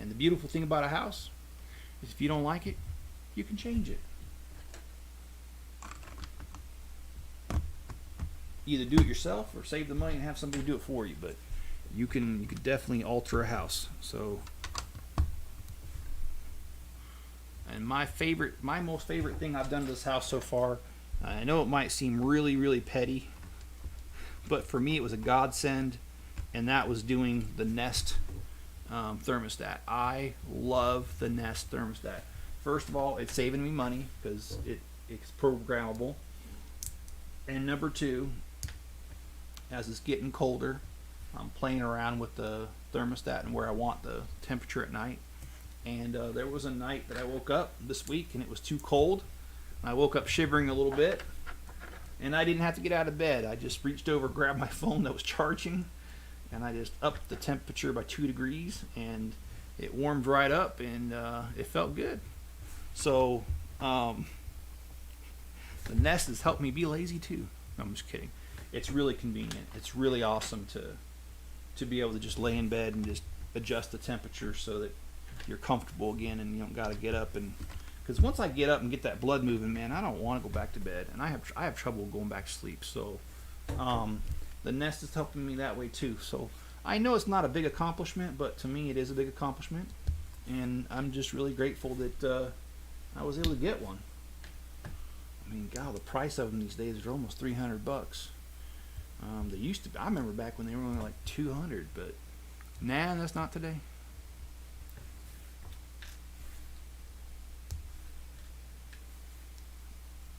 And the beautiful thing about a house is if you don't like it, you can change it. Either do it yourself or save the money and have somebody do it for you, but you can definitely alter a house. So, and my most favorite thing I've done to this house so far, I know it might seem really, really petty, but for me it was a godsend, and that was doing the Nest thermostat. I love the Nest thermostat. First of all, it's saving me money because it's programmable, and number two, as it's getting colder, I'm playing around with the thermostat and where I want the temperature at night. And there was a night that I woke up this week and it was too cold. I woke up shivering a little bit, and I didn't have to get out of bed. I just reached over, grabbed my phone that was charging, and I just upped the temperature by 2 degrees, and it warmed right up, and it felt good. So the Nest has helped me be lazy too. No, I'm just kidding. It's really convenient. It's really awesome to be able to just lay in bed and just adjust the temperature so that you're comfortable again, and you don't got to get up. And because once I get up and get that blood moving, man, I don't want to go back to bed, and I have trouble going back to sleep. So the Nest is helping me that way too. So I know it's not a big accomplishment, but to me it is a big accomplishment, and I'm just really grateful that I was able to get one. I mean, God, the price of them these days are almost $300. They used to be, I remember back when they were only like 200, but nah, that's not today.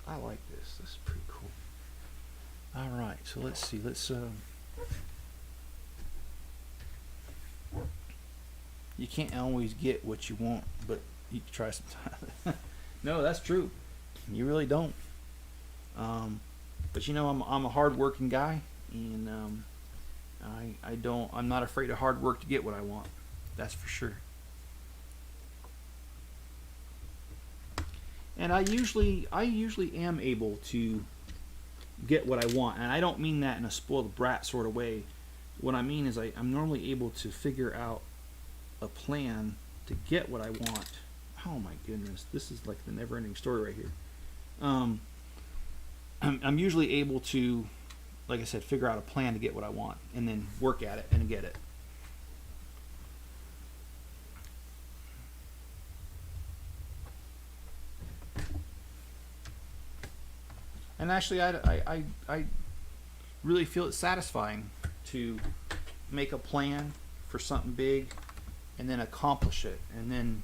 I like this. This is pretty cool. All right, so let's see. You can't always get what you want, but you can try sometimes. No, that's true. You really don't. But you know, I'm a hard-working guy, and I'm not afraid of hard work to get what I want. That's for sure. And I usually am able to get what I want, and I don't mean that in a spoiled brat sort of way. What I mean is I'm normally able to figure out a plan to get what I want. Oh my goodness, this is like the never-ending story right here. I'm usually able to, like I said, figure out a plan to get what I want, and then work at it and get it. And actually, I really feel it's satisfying to make a plan for something big and then accomplish it and then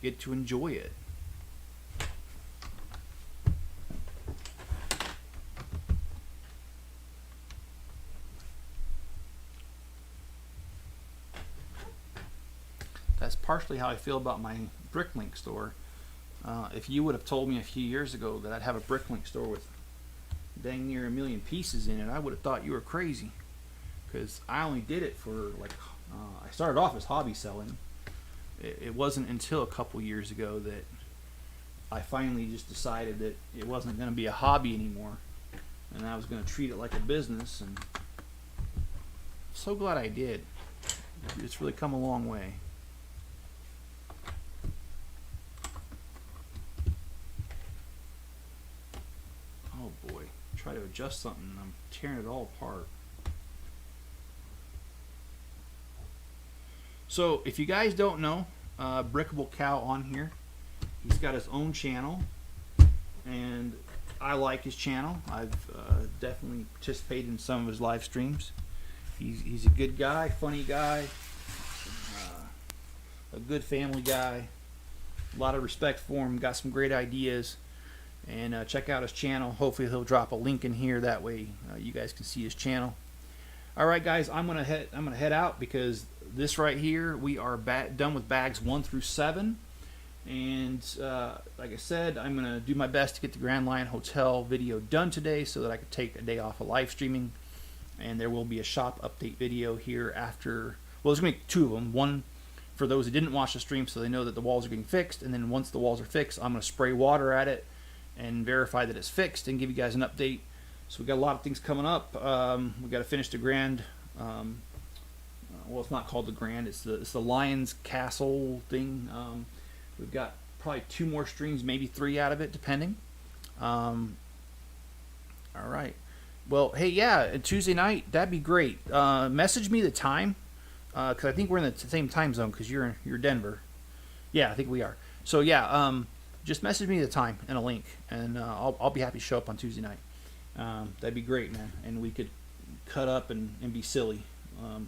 get to enjoy it. partially how I feel about my Bricklink store. If you would have told me a few years ago that I'd have a Bricklink store with dang near 1 million pieces in it, I would have thought you were crazy. Because I only did it for like, I started off as hobby selling. It wasn't until a couple years ago that I finally just decided that it wasn't going to be a hobby anymore, and I was going to treat it like a business. And so glad I did. It's really come a long way. Oh boy, try to adjust something and I'm tearing it all apart. So if you guys don't know, Brickable Cow on here, he's got his own channel, and I like his channel. I've definitely participated in some of his live streams. He's a good guy, funny guy, a good family guy. A lot of respect for him. Got some great ideas, and check out his channel. Hopefully he'll drop a link in here. That way you guys can see his channel. All right, guys, I'm gonna head out because this right here, we are done with bags 1 through 7. And like I said, I'm going to do my best to get the Grand Line Hotel video done today so that I could take a day off of live streaming. And there will be a shop update video here after. Well, there's going to be 2 of them. One for those who didn't watch the stream so they know that the walls are getting fixed. And then once the walls are fixed, I'm going to spray water at it and verify that it's fixed and give you guys an update. So we got a lot of things coming up. We got to finish the Grand. Well, it's not called the Grand. It's the Lion's Castle thing. We've got probably 2 more streams, maybe 3 out of it, depending. All right. Well, hey, yeah, Tuesday night, that'd be great. Message me the time, because I think we're in the same time zone, because you're Denver. Yeah, I think we are. So yeah, just message me the time and a link, and I'll be happy to show up on Tuesday night. That'd be great, man. And we could cut up and be silly,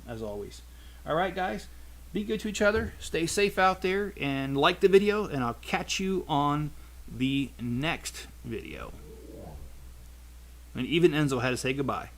as always. All right, guys, be good to each other. Stay safe out there, and like the video, and I'll catch you on the next video. And even Enzo had to say goodbye.